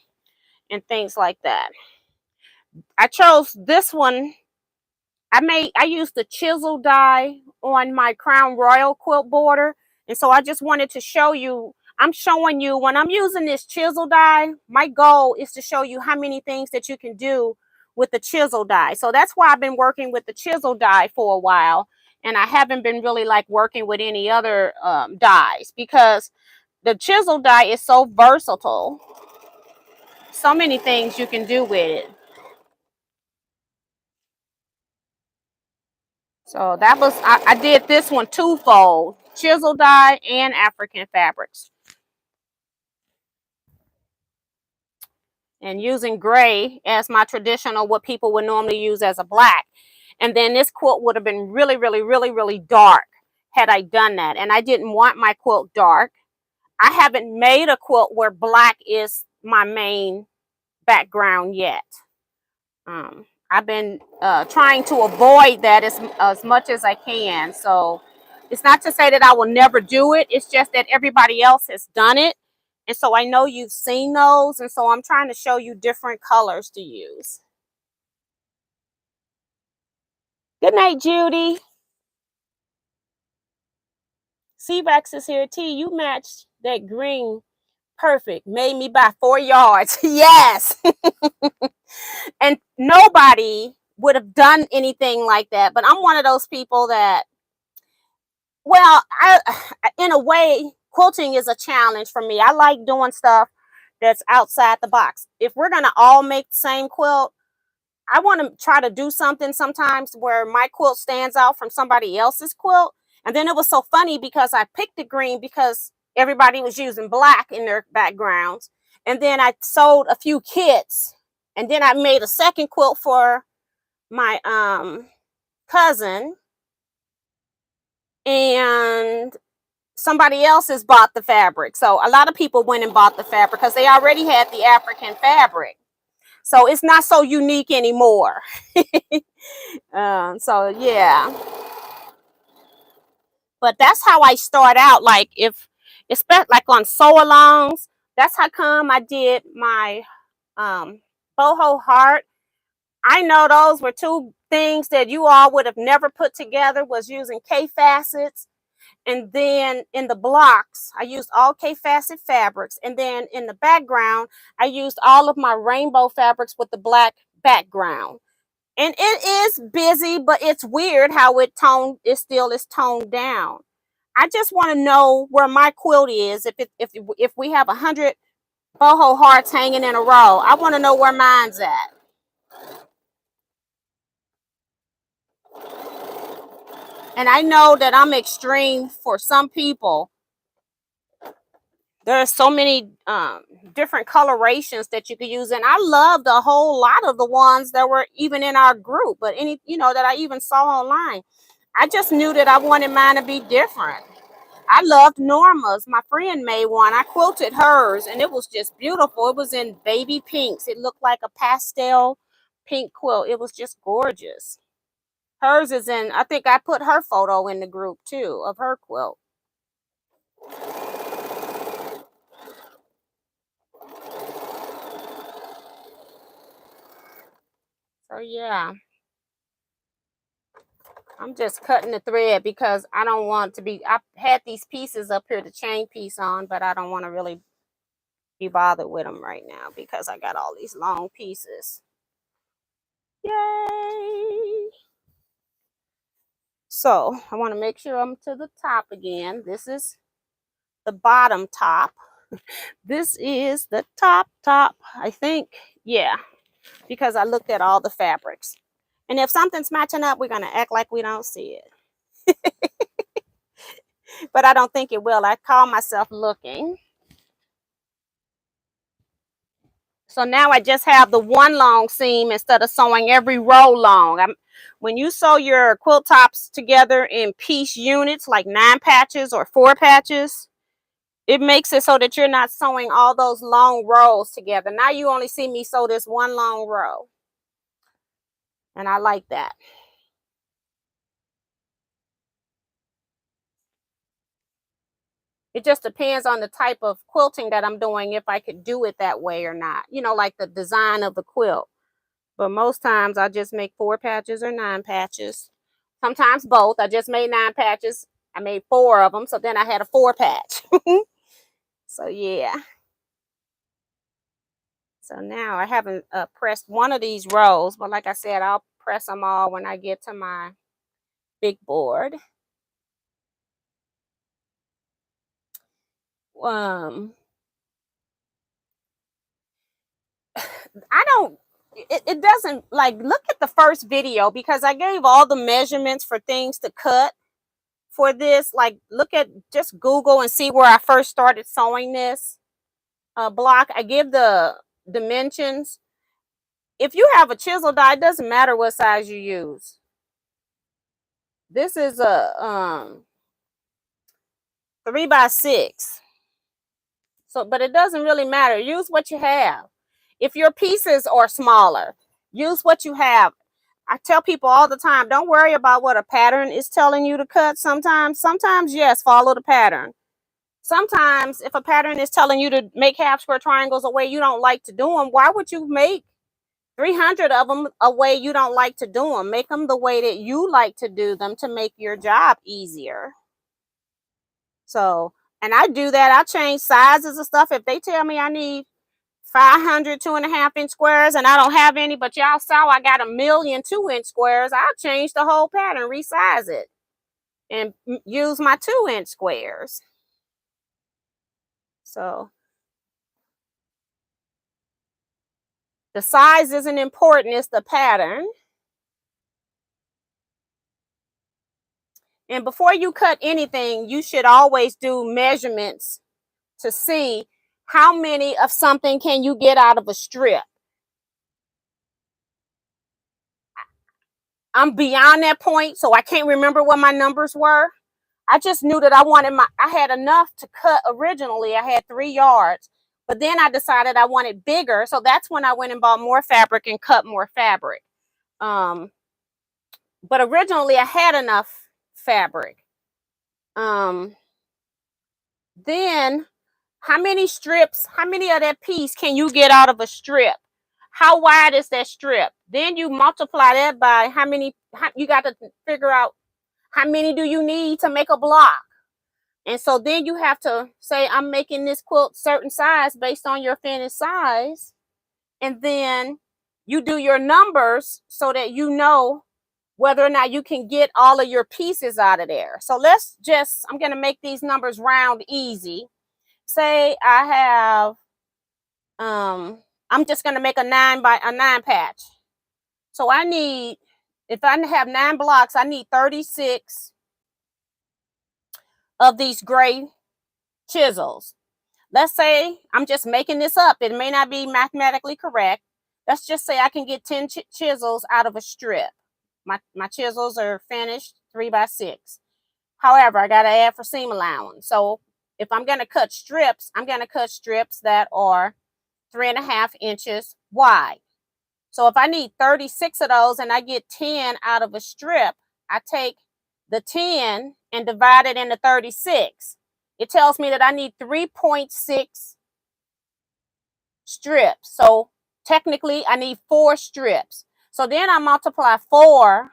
and things like that. I chose this one. I used the chisel die on my Crown Royal quilt border. And so I just wanted to show you, I'm showing you when I'm using this chisel die, my goal is to show you how many things that you can do with the chisel die. So that's why I've been working with the chisel die for a while. And I haven't been really like working with any other dies, because the chisel die is so versatile. So many things you can do with it. So that was, I did this one twofold, chisel die and African fabrics. And using gray as my traditional, what people would normally use as a black. And then this quilt would have been really, really, really, really dark had I done that. And I didn't want my quilt dark. I haven't made a quilt where black is my main background yet. I've been trying to avoid that as much as I can. So it's not to say that I will never do it. It's just that everybody else has done it. And so I know you've seen those. And so I'm trying to show you different colors to use. Good night, Judy. C-Rex is here. T, you matched that green perfect. Made me buy 4 yards. Yes. And nobody would have done anything like that. But I'm one of those people that, well, in a way, quilting is a challenge for me. I like doing stuff that's outside the box. If we're going to all make the same quilt, I want to try to do something sometimes where my quilt stands out from somebody else's quilt. And then it was so funny because I picked the green because everybody was using black in their backgrounds. And then I sold a few kits And then I made a second quilt for my cousin, and somebody else has bought the fabric. So a lot of people went and bought the fabric because they already had the African fabric. So it's not so unique anymore. So yeah. But that's how I start out. Like if it's like on sew alongs, that's how come I did my boho heart. I know those were two things that you all would have never put together, was using K facets. And then in the blocks, I used all K facet fabrics. And then in the background, I used all of my rainbow fabrics with the black background. And it is busy, but it's weird how it still is toned down. I just want to know where my quilt is. If we have 100 boho hearts hanging in a row, I want to know where mine's at. And I know that I'm extreme for some people. There are so many different colorations that you could use, and I loved a whole lot of the ones that were even in our group, but any that I even saw online. I just knew that I wanted mine to be different. I loved Norma's. My friend made one. I quilted hers, and it was just beautiful. It was in baby pinks. It looked like a pastel pink quilt. It was just gorgeous. Hers is in, I think I put her photo in the group too of her quilt. So yeah, I'm just cutting the thread because I don't want to be, I had these pieces up here, the chain piece on, but I don't want to really be bothered with them right now because I got all these long pieces. Yay! So I want to make sure I'm to the top again. This is the bottom top. This is the top, I think. Yeah, because I looked at all the fabrics. And if something's matching up, we're going to act like we don't see it. But I don't think it will. I call myself looking. So now I just have the one long seam instead of sewing every row long. When you sew your quilt tops together in piece units, like 9 patches or 4 patches, it makes it so that you're not sewing all those long rows together. Now you only see me sew this one long row. And I like that. It just depends on the type of quilting that I'm doing, if I could do it that way or not. Like the design of the quilt. But most times I just make 4 patches or 9 patches. Sometimes both. I just made 9 patches. I made 4 of them. So then I had a 4 patch. So yeah. So now I haven't pressed one of these rows. But like I said, I'll press them all when I get to my big board. I don't, it doesn't, like, look at the first video because I gave all the measurements for things to cut for this. Like, look at, just Google and see where I first started sewing this block. I give the dimensions. If you have a chisel die, it doesn't matter what size you use. This is a 3x6. So, but it doesn't really matter. Use what you have. If your pieces are smaller, use what you have. I tell people all the time, don't worry about what a pattern is telling you to cut. Sometimes, yes, follow the pattern. Sometimes if a pattern is telling you to make half square triangles a way you don't like to do them, why would you make 300 of them a way you don't like to do them? Make them the way that you like to do them to make your job easier. So, and I do that. I change sizes and stuff. If they tell me I need 500 2.5-inch squares and I don't have any, but y'all saw I got 1,000,000 2-inch squares, I'll change the whole pattern, resize it, and use my 2-inch squares. So the size isn't important, it's the pattern. And before you cut anything, you should always do measurements to see how many of something can you get out of a strip. I'm beyond that point, so I can't remember what my numbers were. I just knew that I had enough to cut originally. I had 3 yards, but then I decided I wanted bigger. So that's when I went and bought more fabric and cut more fabric. But originally I had enough fabric. Then how many of that piece can you get out of a strip? How wide is that strip? Then you multiply that by you got to figure out how many do you need to make a block. And so then you have to say, I'm making this quilt certain size based on your finished size. And then you do your numbers so that you know whether or not you can get all of your pieces out of there. So I'm going to make these numbers round easy. Say I have, I'm just going to make a 9 patch. So if I have 9 blocks, I need 36 of these gray chisels. Let's say I'm just making this up. It may not be mathematically correct. Let's just say I can get 10 chisels out of a strip. My chisels are finished 3x6. However, I got to add for seam allowance. So if I'm going to cut strips, I'm going to cut strips that are 3.5 inches wide. So if I need 36 of those and I get 10 out of a strip, I take the 10 and divide it into 36. It tells me that I need 3.6 strips. So technically I need 4 strips. So then I multiply 4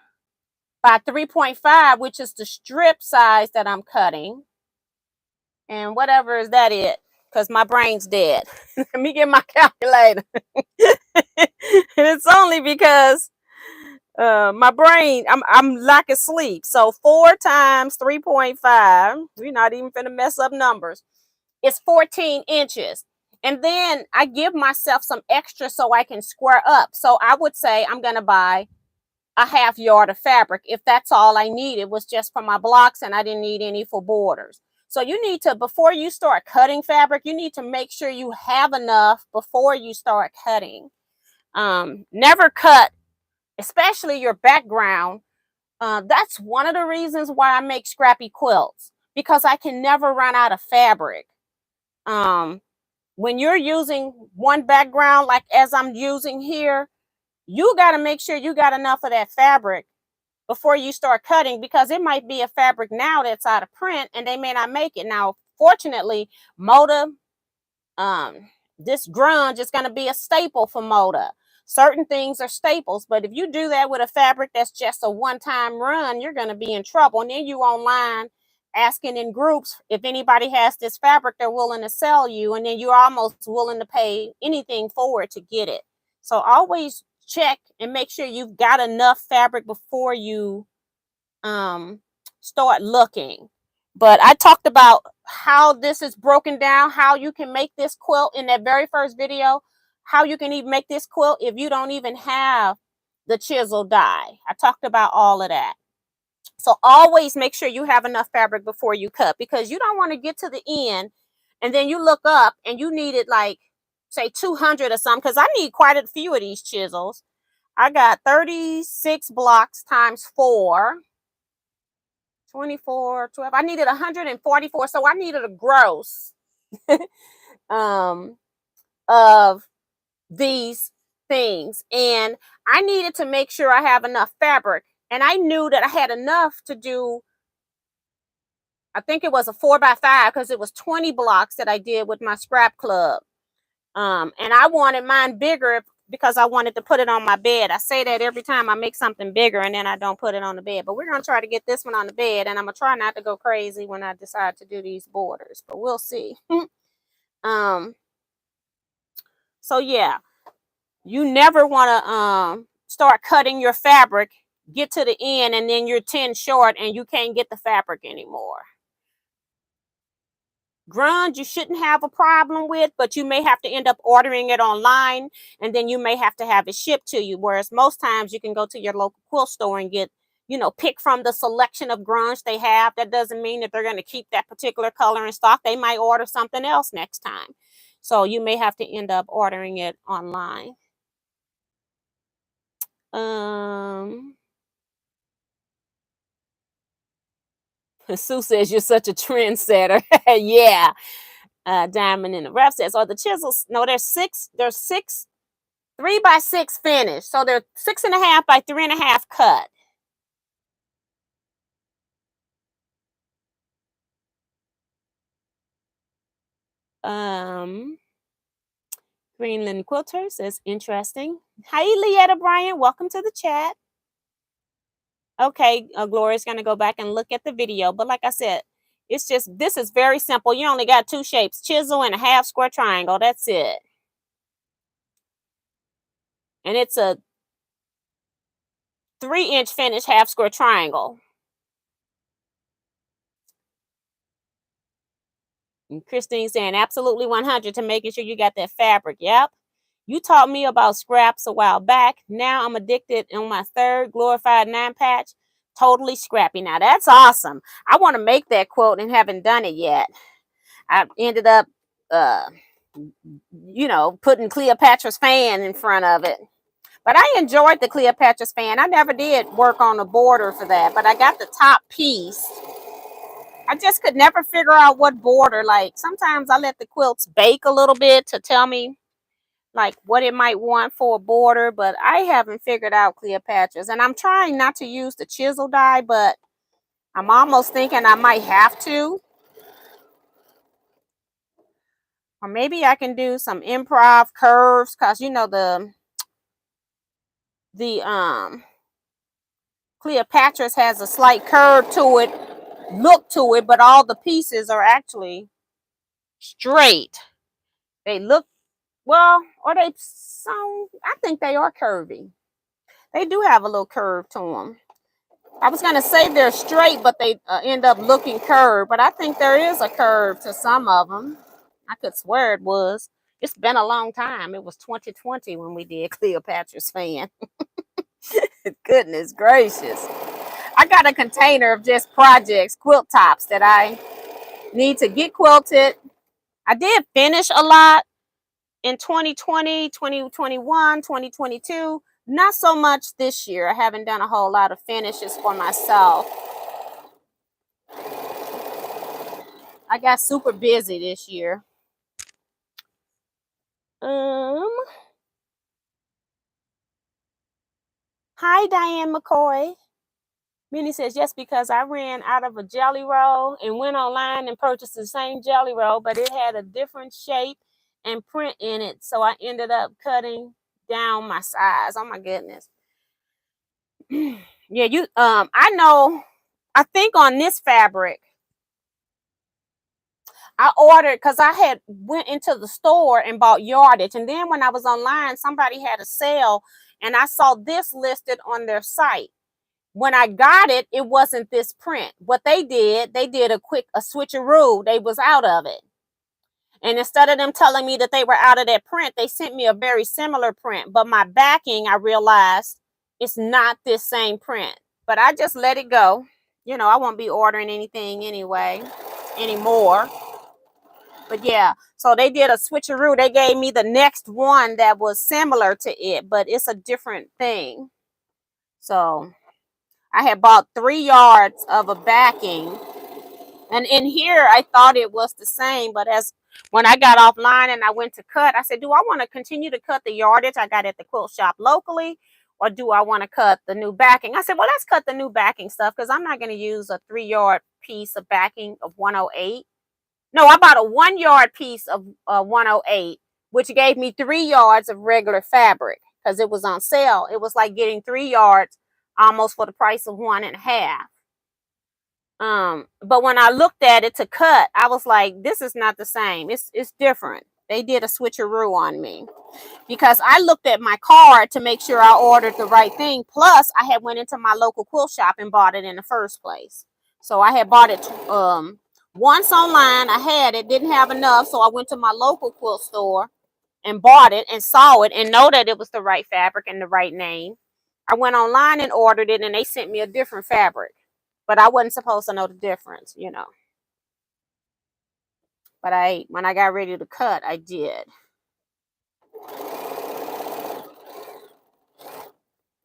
by 3.5, which is the strip size that I'm cutting. And whatever is that because my brain's dead. Let me get my calculator. And it's only because my brain, I'm lack of sleep. So 4 times 3.5, we're not even finna mess up numbers. It's 14 inches. And then I give myself some extra so I can square up. So I would say I'm gonna buy a 1/2 yard of fabric if that's all I needed was just for my blocks and I didn't need any for borders. So you need to, before you start cutting fabric, you need to make sure you have enough before you start cutting. Never cut, especially your background. That's one of the reasons why I make scrappy quilts, because I can never run out of fabric. When you're using one background, like as I'm using here, you got to make sure you got enough of that fabric before you start cutting, because it might be a fabric now that's out of print and they may not make it. Now, fortunately, Moda, this grunge is going to be a staple for Moda. Certain things are staples, but if you do that with a fabric that's just a one-time run, you're going to be in trouble. And then you online asking in groups if anybody has this fabric they're willing to sell you, and then you're almost willing to pay anything for it to get it. So always check and make sure you've got enough fabric before you start looking. But I talked about how this is broken down, how you can make this quilt in that very first video, how you can even make this quilt if you don't even have the chisel die. I talked about all of that. So always make sure you have enough fabric before you cut, because you don't want to get to the end and then you look up and you needed like, say, 200 or something, because I need quite a few of these chisels. I got 36 blocks times 4. 24, 12. I needed 144. So I needed a gross of these things. And I needed to make sure I have enough fabric. And I knew that I had enough to do, I think it was a 4x5, because it was 20 blocks that I did with my scrap club. And I wanted mine bigger because I wanted to put it on my bed. I say that every time I make something bigger and then I don't put it on the bed. But we're going to try to get this one on the bed, and I'm going to try not to go crazy when I decide to do these borders. But we'll see. So yeah, you never want to start cutting your fabric, get to the end, and then you're 10 short and you can't get the fabric anymore. Grunge you shouldn't have a problem with, but you may have to end up ordering it online, and then you may have to have it shipped to you, whereas most times you can go to your local quilt store and get, pick from the selection of grunge they have. That doesn't mean that they're going to keep that particular color in stock. They might order something else next time, so you may have to end up ordering it online. Sue says you're such a trendsetter. Yeah. Diamond in the rough says, or the chisels. No, there's six 3x6 finish. So they're 6.5 by 3.5 cut. Greenland Quilter says, interesting. Hi, Leetta Bryan. Welcome to the chat. Okay, Gloria's going to go back and look at the video. But like I said, it's just, this is very simple. You only got two shapes, chisel and a half square triangle. That's it. And it's a 3-inch finish half square triangle. And Christine saying, absolutely 100 to making sure you got that fabric. Yep. You taught me about scraps a while back. Now I'm addicted on my third glorified 9-patch. Totally scrappy. Now that's awesome. I want to make that quilt and haven't done it yet. I ended up, putting Cleopatra's fan in front of it. But I enjoyed the Cleopatra's fan. I never did work on the border for that, but I got the top piece. I just could never figure out what border. Like sometimes I let the quilts bake a little bit to tell me like what it might want for a border, but I haven't figured out Cleopatra's. And I'm trying not to use the chisel die, but I'm almost thinking I might have to. Or maybe I can do some improv curves, because you know the Cleopatra's has a slight curve to it, look to it, but all the pieces are actually straight. They look, well, or they, so I think they are curvy. They do have a little curve to them. I was going to say they're straight, but they end up looking curved. But I think there is a curve to some of them. I could swear it was. It's been a long time. It was 2020 when we did Cleopatra's fan. Goodness gracious. I got a container of just projects, quilt tops that I need to get quilted. I did finish a lot in 2020, 2021, 2022. Not so much this year. I haven't done a whole lot of finishes for myself. I got super busy this year. Hi, Diane McCoy. Minnie says, yes, because I ran out of a jelly roll and went online and purchased the same jelly roll, but it had a different shape and print in it. So I ended up cutting down my size. Oh my goodness. Yeah, I know, I think on this fabric, I ordered, because I had went into the store and bought yardage. And then when I was online, somebody had a sale and I saw this listed on their site. When I got it, it wasn't this print. What they did a switcheroo. They was out of it. And instead of them telling me that they were out of that print, they sent me a very similar print. But my backing, I realized it's not this same print. But I just let it go. You know, I won't be ordering anything anymore. But yeah, so they did a switcheroo. They gave me the next one that was similar to it, but it's a different thing. So I had bought 3 yards of a backing. And in here, I thought it was the same. But when I got offline and I went to cut, I said, do I want to continue to cut the yardage I got at the quilt shop locally? Or do I want to cut the new backing? I said, well, let's cut the new backing stuff, because I'm not going to use a 3-yard piece of backing of 108. No, I bought a 1-yard piece of 108, which gave me 3 yards of regular fabric because it was on sale. It was like getting 3 yards almost for the price of 1.5. But when I looked at it to cut, I was like, this is not the same. It's different. They did a switcheroo on me because I looked at my card to make sure I ordered the right thing. Plus, I had went into my local quilt shop and bought it in the first place. So I had bought it once online. I had it, didn't have enough, so I went to my local quilt store and bought it and saw it and know that it was the right fabric and the right name. I went online and ordered it, and they sent me a different fabric, but I wasn't supposed to know the difference, you know. But when I got ready to cut, I did.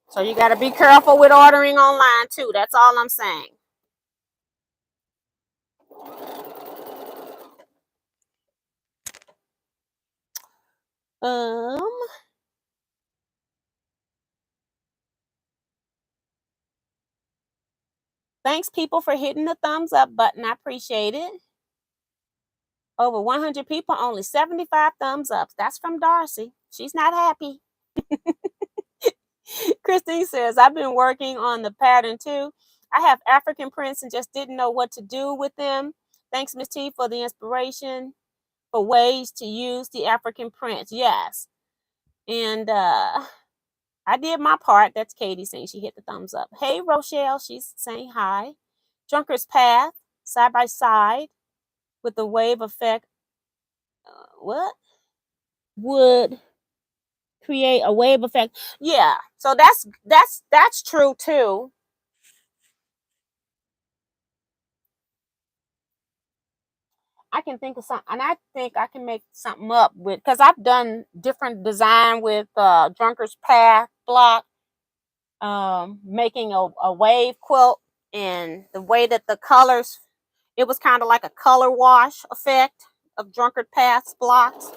So you got to be careful with ordering online too. That's all I'm saying. Um, Thanks, people, for hitting the thumbs up button. I appreciate it. Over 100 people, only 75 thumbs up. That's from Darcy. She's not happy. Christine says, I've been working on the pattern too. I have African prints and just didn't know what to do with them. Thanks, Miss T, for the inspiration for ways to use the African prints. Yes. And I did my part. That's Katie saying she hit the thumbs up. Hey, Rochelle, she's saying hi. Drunker's Path, side by side with the wave effect. What? Would create a wave effect. Yeah, so that's true too. I can think of something, and I think I can make something up with, because I've done different design with Drunker's Path block, making a wave quilt, and the way that the colors, it was kind of like a color wash effect of Drunkard Path's blocks.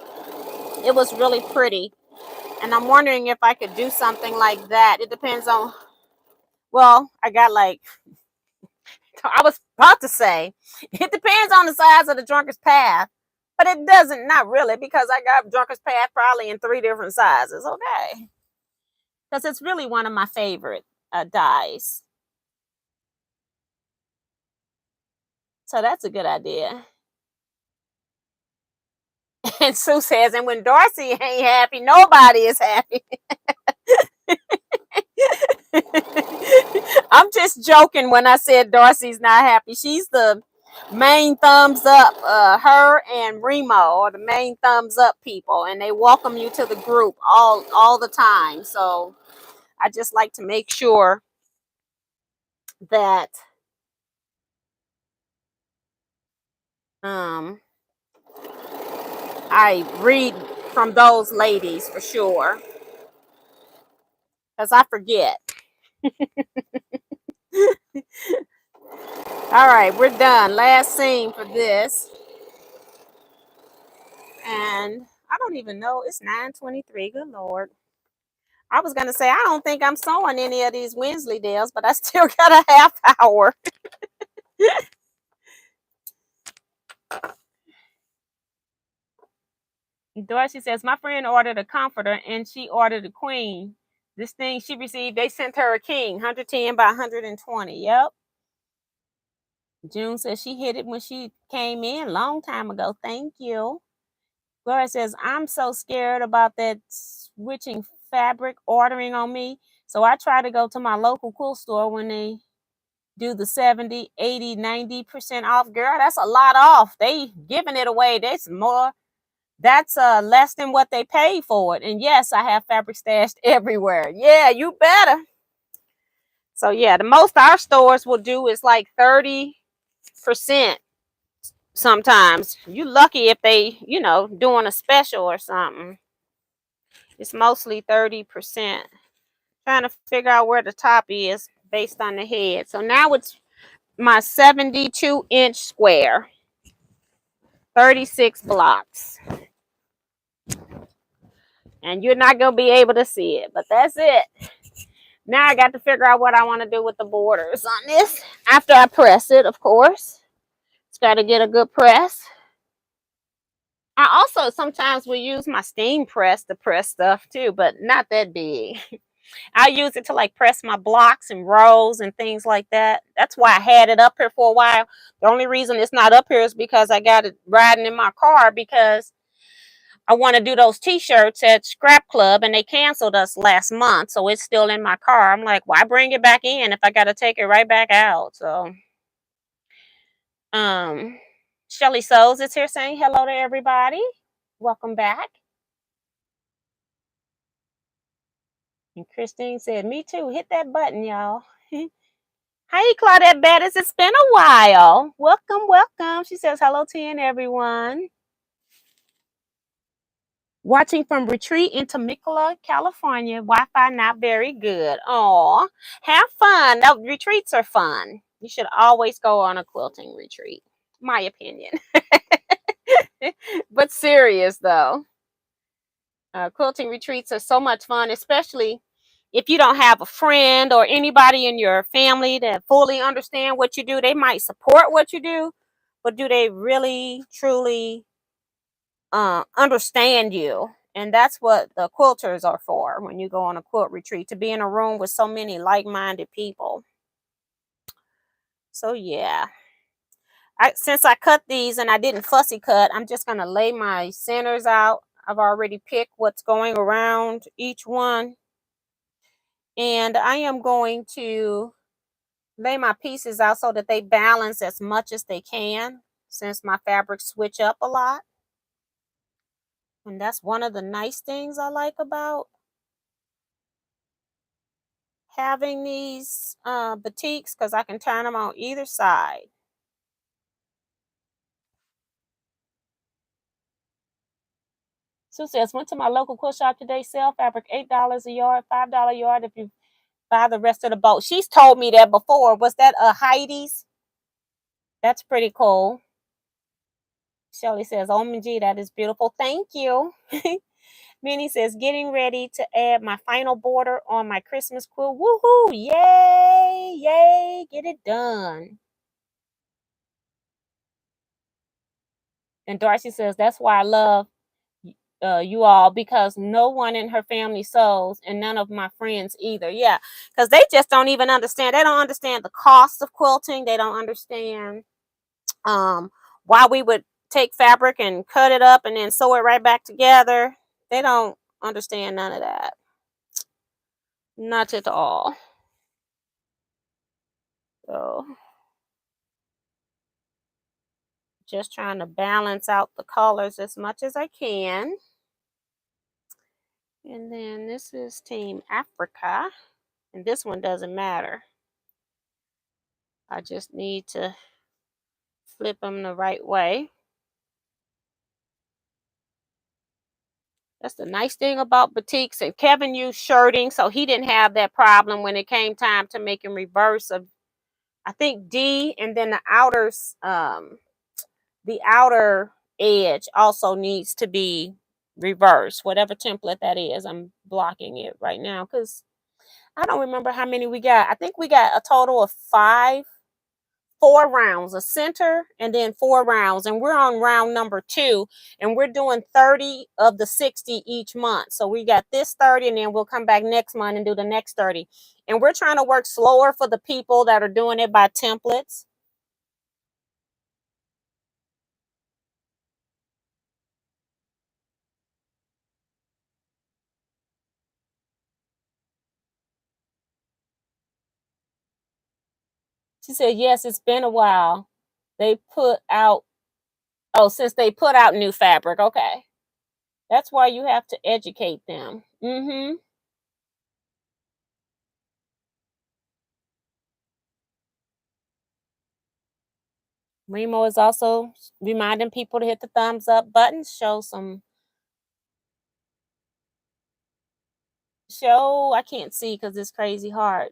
It was really pretty, and I'm wondering if I could do something like that. It depends on, well, I got like, I was about to say, it depends on the size of the Drunkard's Path, but it doesn't, not really, because I got Drunkard's Path probably in 3 different sizes, okay? Because it's really one of my favorite dyes. So that's a good idea. And Sue says, and when Darcy ain't happy, nobody is happy. I'm just joking when I said Darcy's not happy. She's the main thumbs up. Her and Remo are the main thumbs up people, and they welcome you to the group all the time. So I just like to make sure that I read from those ladies for sure, because I forget. All right, we're done. Last scene for this. And I don't even know. It's 9:23. Good Lord. I was going to say, I don't think I'm sewing any of these Wensleydales, but I still got a half hour. Dorothy says, my friend ordered a comforter and she ordered a queen. This thing she received, they sent her a king, 110 by 120. Yep. June says she hit it when she came in long time ago. Thank you. Gloria says, I'm so scared about that switching fabric ordering on me. So I try to go to my local quilt store when they do the 70, 80, 90% off. Girl, that's a lot off. They giving it away. That's more. That's less than what they paid for it. And yes, I have fabric stashed everywhere. Yeah, you better. So yeah, the most our stores will do is like 30% sometimes. You lucky if they, doing a special or something. It's mostly 30%. Trying to figure out where the top is based on the head. So now it's my 72-inch square. 36 blocks. And you're not going to be able to see it, but that's it. Now I got to figure out what I want to do with the borders on this. After I press it, of course. It's got to get a good press. I also sometimes will use my steam press to press stuff too, but not that big. I use it to like press my blocks and rows and things like that. That's why I had it up here for a while. The only reason it's not up here is because I got it riding in my car, because I want to do those t-shirts at Scrap Club and they canceled us last month. So it's still in my car. I'm like, why bring it back in if I got to take it right back out? So, Shelly Souls is here saying hello to everybody. Welcome back. And Christine said, me too. Hit that button, y'all. Hi, Claudette Bettis. It's been a while. Welcome, welcome. She says hello to you and everyone. Watching from retreat in Temecula, California. Wi-Fi not very good. Aw, have fun. Now, retreats are fun. You should always go on a quilting retreat. My opinion. But serious, though. Quilting retreats are so much fun, especially if you don't have a friend or anybody in your family that fully understand what you do. They might support what you do, but do they really, truly understand you? And that's what the quilters are for when you go on a quilt retreat, to be in a room with so many like-minded people. So yeah. Since I cut these and I didn't fussy cut, I'm just going to lay my centers out. I've already picked what's going around each one. And I am going to lay my pieces out so that they balance as much as they can, since my fabrics switch up a lot. And that's one of the nice things I like about having these batiks, because I can turn them on either side. Sue says, went to my local quilt shop today, sell fabric $8 a yard, $5 a yard if you buy the rest of the boat. She's told me that before. Was that a Heidi's? That's pretty cool. Shelly says, OMG, that is beautiful. Thank you. Minnie says, getting ready to add my final border on my Christmas quilt. Woohoo! Yay! Yay! Get it done. And Darcy says, that's why I love you all, because no one in her family sews, and none of my friends either. Yeah, because they just don't even understand. They don't understand the cost of quilting. They don't understand why we would take fabric and cut it up and then sew it right back together. They don't understand none of that. Not at all. So just trying to balance out the colors as much as I can. And then this is Team Africa. And this one doesn't matter. I just need to flip them the right way. That's the nice thing about batiks. And Kevin used shirting, so he didn't have that problem when it came time to make him reverse of, I think, D, and then the outer edge also needs to be reversed, whatever template that is. I'm blocking it right now because I don't remember how many we got. I think we got a total of 4 rounds, a center, and then 4 rounds. And we're on round number 2, and we're doing 30 of the 60 each month. So we got this 30, and then we'll come back next month and do the next 30. And we're trying to work slower for the people that are doing it by templates. She said, yes, it's been a while. They put out, since they put out new fabric. Okay. That's why you have to educate them. Remo is also reminding people to hit the thumbs up button. I can't see because it's crazy hard.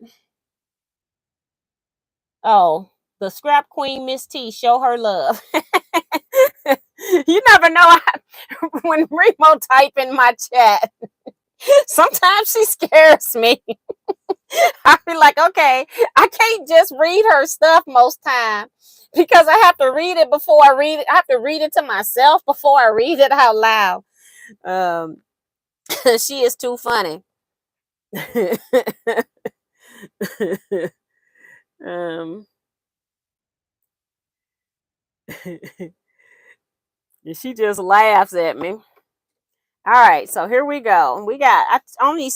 Oh, the scrap queen, Miss T, show her love. You never know when Remo type in my chat. Sometimes she scares me. I be like, okay, I can't just read her stuff most time because I have to read it before I read it. I have to read it to myself before I read it out loud. She is too funny. She just laughs at me. All right, so here we go. I only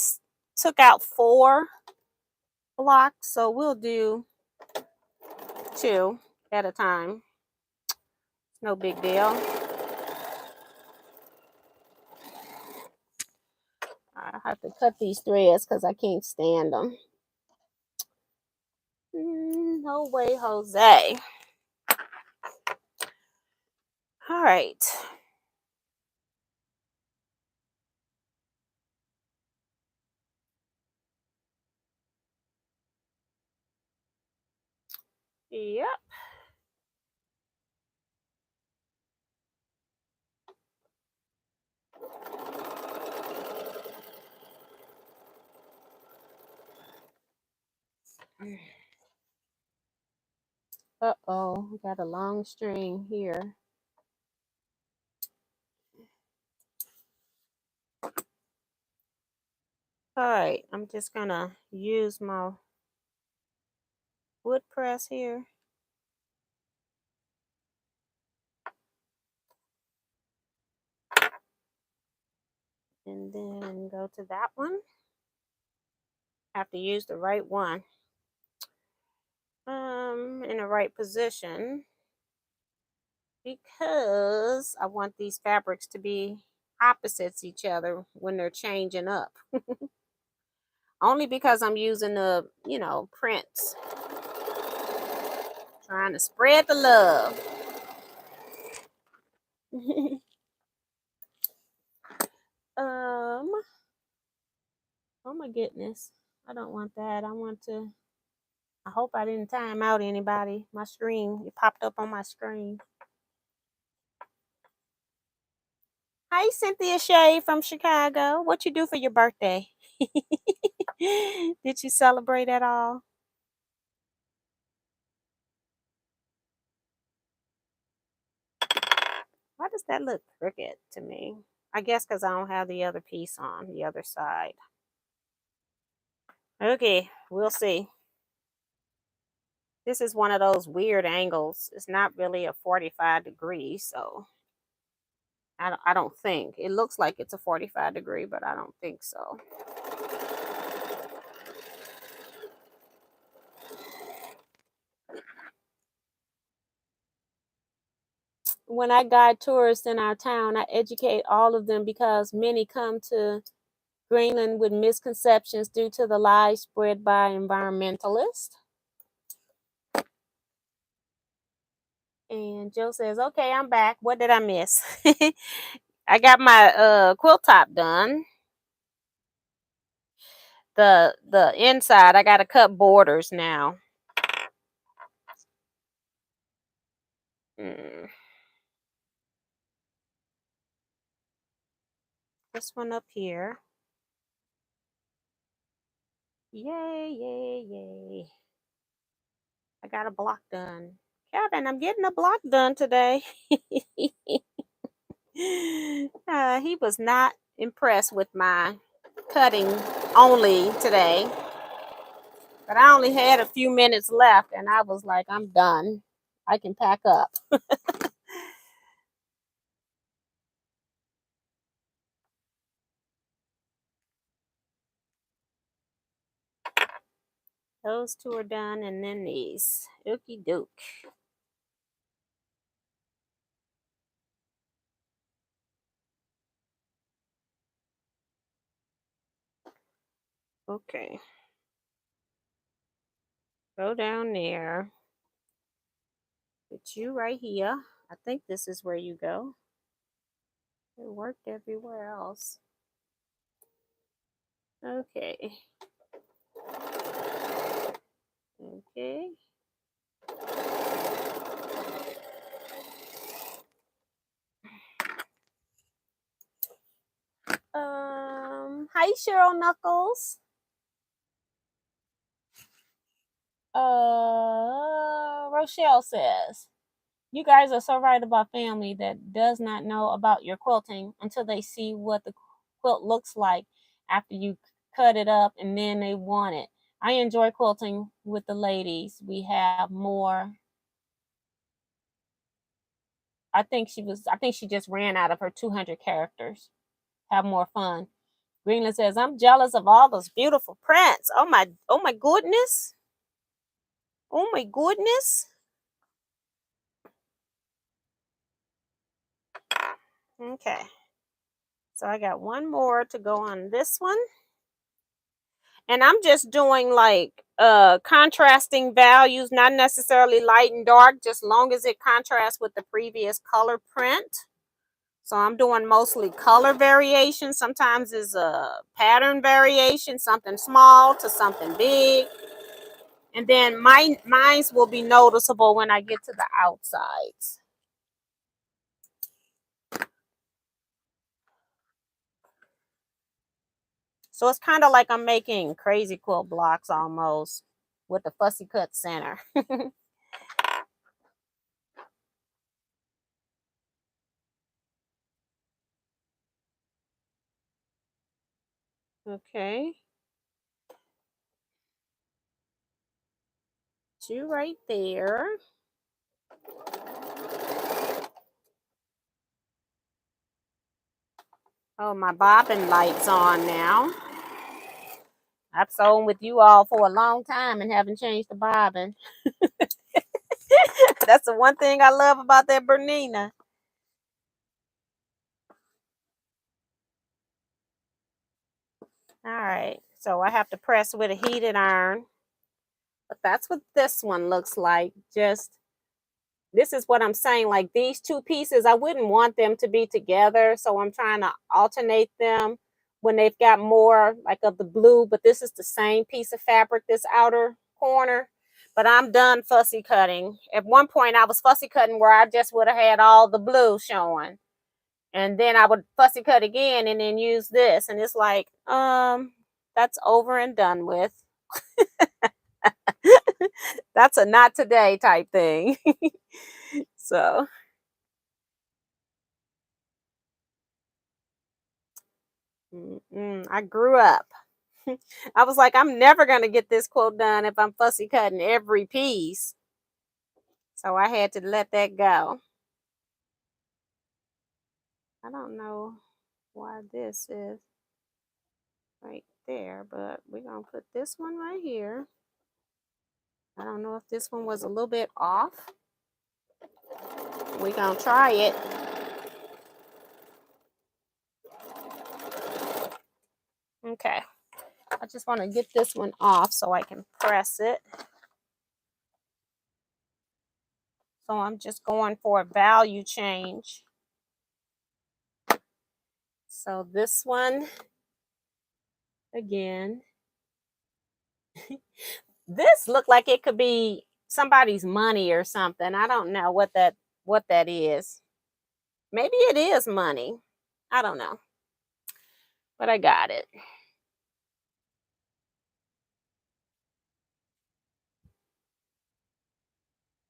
took out 4 blocks, so we'll do 2 at a time. No big deal. I have to cut these threads because I can't stand them. No way, Jose. All right. Yep. Uh-oh, got a long string here. All right, I'm just gonna use my wood press here. And then go to that one. Have to use the right one. In the right position, because I want these fabrics to be opposites each other when they're changing up. Only because I'm using the, prints. Trying to spread the love. Oh my goodness. I don't want that. I hope I didn't time out anybody. My screen, it popped up on my screen. Hi, Cynthia Shea from Chicago. What you do for your birthday? Did you celebrate at all? Why does that look crooked to me? I guess because I don't have the other piece on the other side. Okay, we'll see. This is one of those weird angles. It's not really a 45 degrees, so I don't think. It looks like it's a 45 degree, but I don't think so. When I guide tourists in our town, I educate all of them because many come to Greenland with misconceptions due to the lies spread by environmentalists. And Joe says, okay, I'm back. What did I miss? I got my quilt top done. The inside, I got to cut borders now. This one up here. Yay, yay, yay. I got a block done. Kevin, I'm getting a block done today. He was not impressed with my cutting only today. But I only had a few minutes left and I was like, I'm done. I can pack up. Those two are done, and then these. Ookie doke. Okay. Go down there. Put you right here. I think this is where you go. It worked everywhere else. Okay. Okay. Hi Cheryl Knuckles. Rochelle says, you guys are so right about family that does not know about your quilting until they see what the quilt looks like after you cut it up and then they want it. I enjoy quilting with the ladies. We have more. I think she just ran out of her 200 characters. Have more fun. Greenland says, I'm jealous of all those beautiful prints. Oh my goodness. Oh my goodness. Okay. So I got one more to go on this one. And I'm just doing like contrasting values, not necessarily light and dark, just long as it contrasts with the previous color print. So I'm doing mostly color variation. Sometimes it's a pattern variation, something small to something big. And then mine's will be noticeable when I get to the outsides. So it's kind of like I'm making crazy quilt blocks almost. with the fussy cut center. Okay. 2 right there. Oh, my bobbin light's on now. I've sewn with you all for a long time and haven't changed the bobbin. That's the one thing I love about that Bernina. All right, so I have to press with a heated iron. But that's what this one looks like. Just, this is what I'm saying. Like these 2 pieces, I wouldn't want them to be together. So I'm trying to alternate them when they've got more like of the blue. But this is the same piece of fabric, this outer corner. But I'm done fussy cutting. At one point, I was fussy cutting where I just would have had all the blue showing. And then I would fussy cut again and then use this. And it's like, that's over and done with. That's a not today type thing. So I grew up. I was like, I'm never going to get this quilt done if I'm fussy cutting every piece. So I had to let that go. I don't know why this is right there, but we're going to put this one right here. I don't know if this one was a little bit off. We're going to try it. Okay. I just want to get this one off so I can press it. So I'm just going for a value change. So this one, again, this looked like it could be somebody's money or something. I don't know what that is. Maybe it is money. I don't know. But I got it.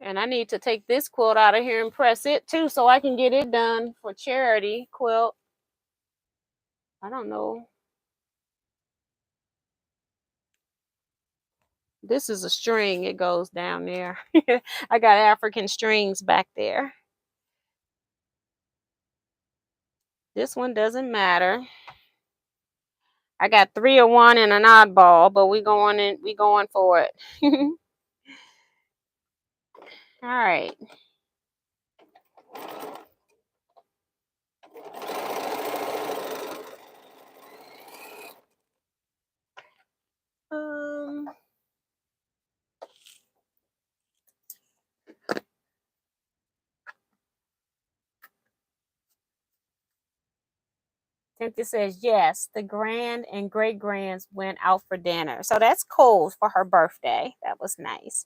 And I need to take this quilt out of here and press it too so I can get it done for charity quilt. I don't know. This is a string. It goes down there. I got African strings back there. This one doesn't matter. I got 3 of one and an oddball, but we going for it. All right. Cynthia says, yes, the grand and great grands went out for dinner. So that's cool for her birthday. That was nice.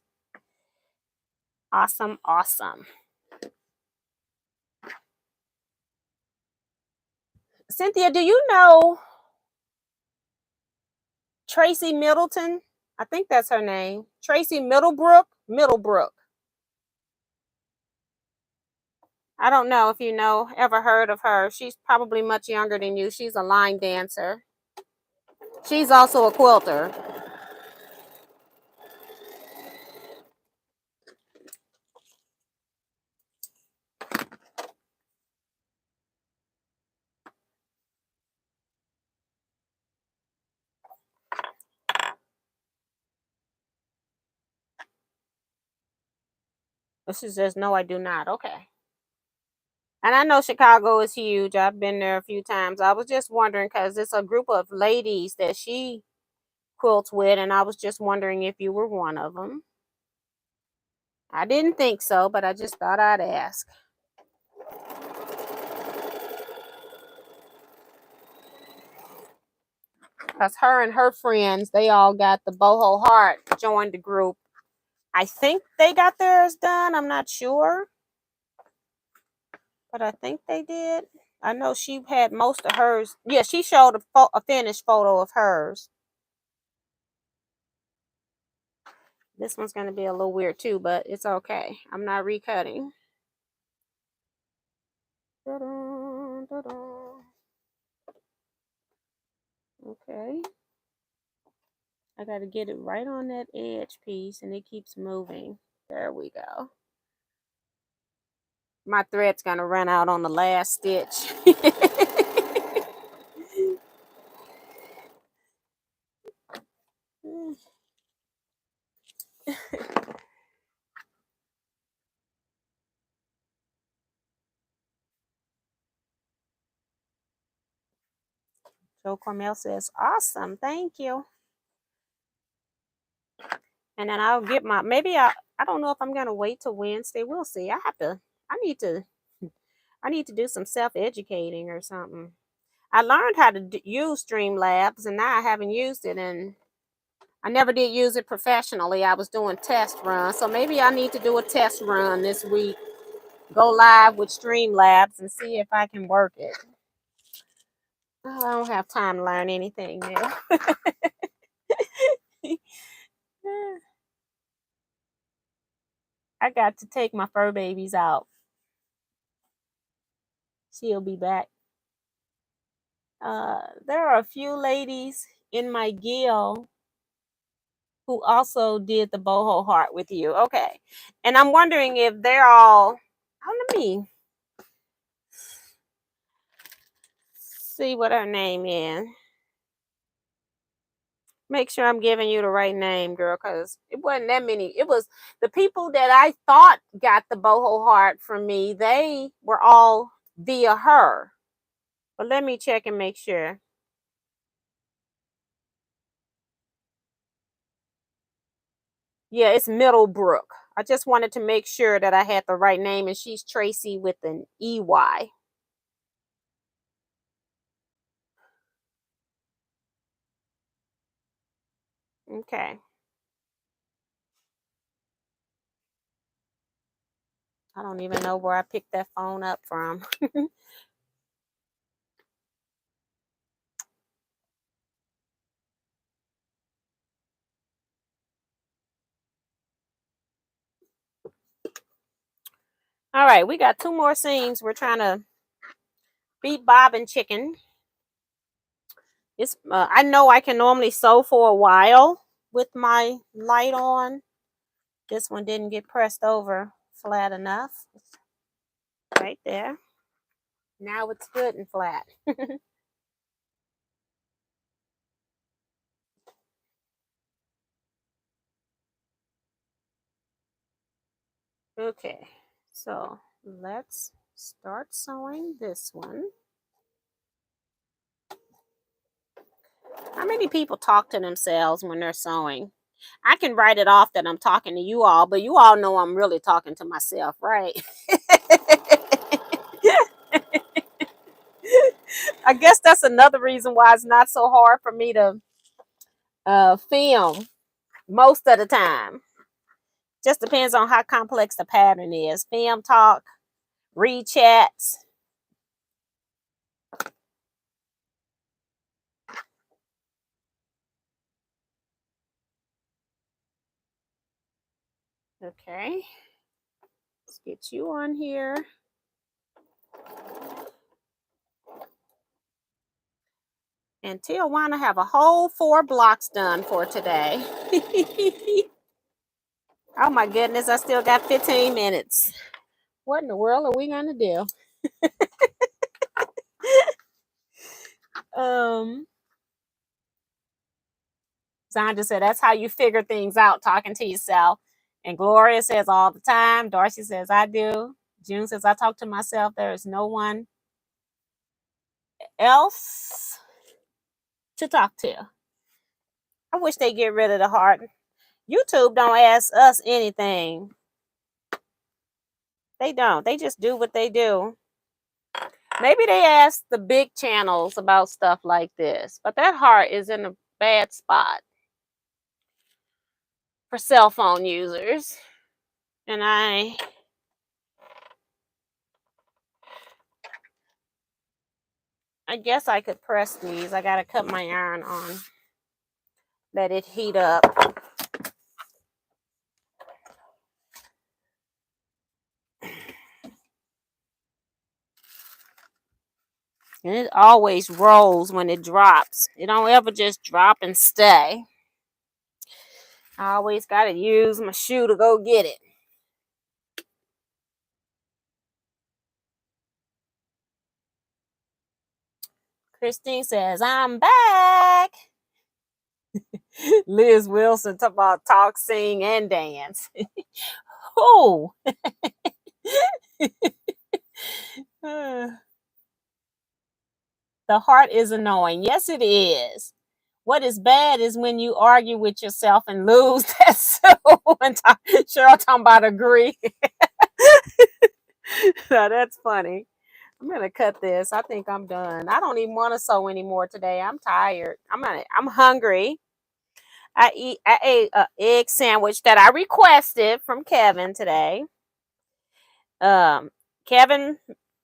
Awesome, awesome. Cynthia, do you know Tracy Middleton? I think that's her name. Tracy Middlebrook? Middlebrook. I don't know if you ever heard of her. She's probably much younger than you. She's a line dancer. She's also a quilter. She says, no, I do not. Okay. And I know Chicago is huge. I've been there a few times. I was just wondering because it's a group of ladies that she quilts with, and I was just wondering if you were one of them. I didn't think so, but I just thought I'd ask. Because her and her friends, they all got the boho heart, joined the group. I think they got theirs done. I'm not sure. But I think they did. I know she had most of hers. Yeah, she showed a finished photo of hers. This one's going to be a little weird too, but it's okay. I'm not recutting. Da-da, da-da. Okay. I got to get it right on that edge piece, and it keeps moving. There we go. My thread's going to run out on the last stitch. Joe Cormel says, awesome, thank you. And then I'll get my, maybe I don't know if I'm going to wait till Wednesday. We'll see. I need to do some self-educating or something. I learned how to use Streamlabs, and now I haven't used it, and I never did use it professionally. I was doing test runs, so maybe I need to do a test run this week. Go live with Streamlabs and see if I can work it. Oh, I don't have time to learn anything new. I got to take my fur babies out. She'll be back. There are a few ladies in my guild who also did the boho heart with you. Okay. And I'm wondering if they're all, let me see what her name is. Make sure I'm giving you the right name, girl, because it wasn't that many. It was the people that I thought got the boho heart from me. They were all via her. But let me check and make sure. Yeah, it's Middlebrook. I just wanted to make sure that I had the right name, and she's Tracy with an EY. Okay. I don't even know where I picked that phone up from. All right, we got 2 more seams. We're trying to beat Bob and Chicken. It's I know I can normally sew for a while with my light on. This one didn't get pressed over flat enough. Right there. Now it's good and flat. Okay, so let's start sewing this one. How many people talk to themselves when they're sewing? I can write it off that I'm talking to you all, but you all know I'm really talking to myself, right? I guess that's another reason why it's not so hard for me to film most of the time. Just depends on how complex the pattern is. Film, talk, read chats. Okay. Let's get you on here. And Tijuana have a whole 4 blocks done for today. Oh my goodness, I still got 15 minutes. What in the world are we gonna do? Sandra said that's how you figure things out, talking to yourself. And Gloria says all the time. Darcy says I do. June says I talk to myself. There is no one else to talk to. I wish they get rid of the heart. YouTube don't ask us anything. They don't. They just do what they do. Maybe they ask the big channels about stuff like this, but that heart is in a bad spot for cell phone users. And I guess I could press these. I gotta cut my iron on. Let it heat up. And it always rolls when it drops. It don't ever just drop and stay. I always got to use my shoe to go get it. Christine says, I'm back. Liz Wilson talk about talk, sing, and dance. Oh. The heart is annoying. Yes, it is. What is bad is when you argue with yourself and lose. That's so. Cheryl talking about agree. No, that's funny. I'm gonna cut this. I think I'm done. I don't even want to sew anymore today. I'm tired. I'm hungry. I ate an egg sandwich that I requested from Kevin today. Kevin,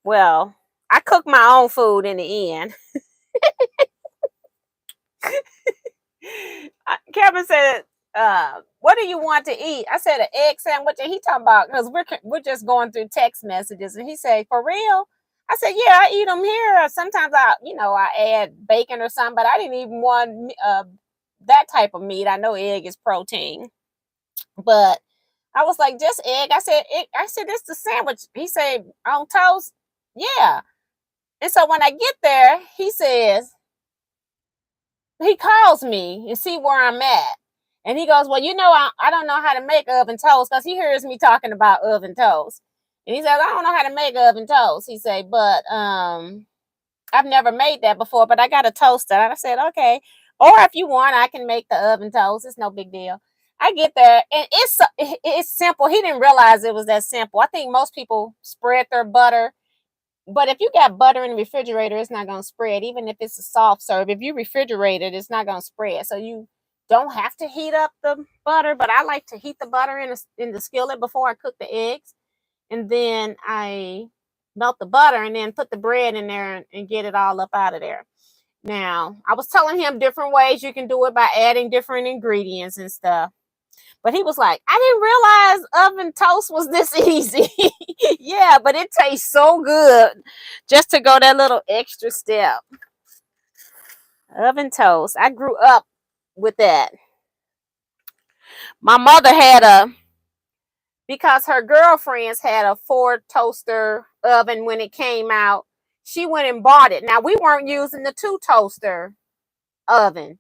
well, I cook my own food in the end. Kevin said, what do you want to eat? I said an egg sandwich, and he talking about, because we're just going through text messages, and he said, for real? I said, yeah, I eat them here. Sometimes I add bacon or something, but I didn't even want that type of meat. I know egg is protein, but I was like, just egg. I said, this is the sandwich. He said, on toast? Yeah. And so when I get there, he says, he calls me and see where I'm at. And he goes, well, I don't know how to make oven toast, because he hears me talking about oven toast. And he says, I don't know how to make oven toast. He said, but I've never made that before, but I got a toaster. And I said, okay. Or if you want, I can make the oven toast. It's no big deal. I get there, and it's simple. He didn't realize it was that simple. I think most people spread their butter. But if you got butter in the refrigerator, it's not going to spread. Even if it's a soft serve, if you refrigerate it, it's not going to spread. So you don't have to heat up the butter. But I like to heat the butter in the skillet before I cook the eggs. And then I melt the butter and then put the bread in there and get it all up out of there. Now, I was telling him different ways you can do it by adding different ingredients and stuff. But he was like, I didn't realize oven toast was this easy. Yeah, but it tastes so good just to go that little extra step. Oven toast. I grew up with that. My mother because her girlfriends had a 4-toaster oven when it came out. She went and bought it. Now, we weren't using the 2-toaster oven,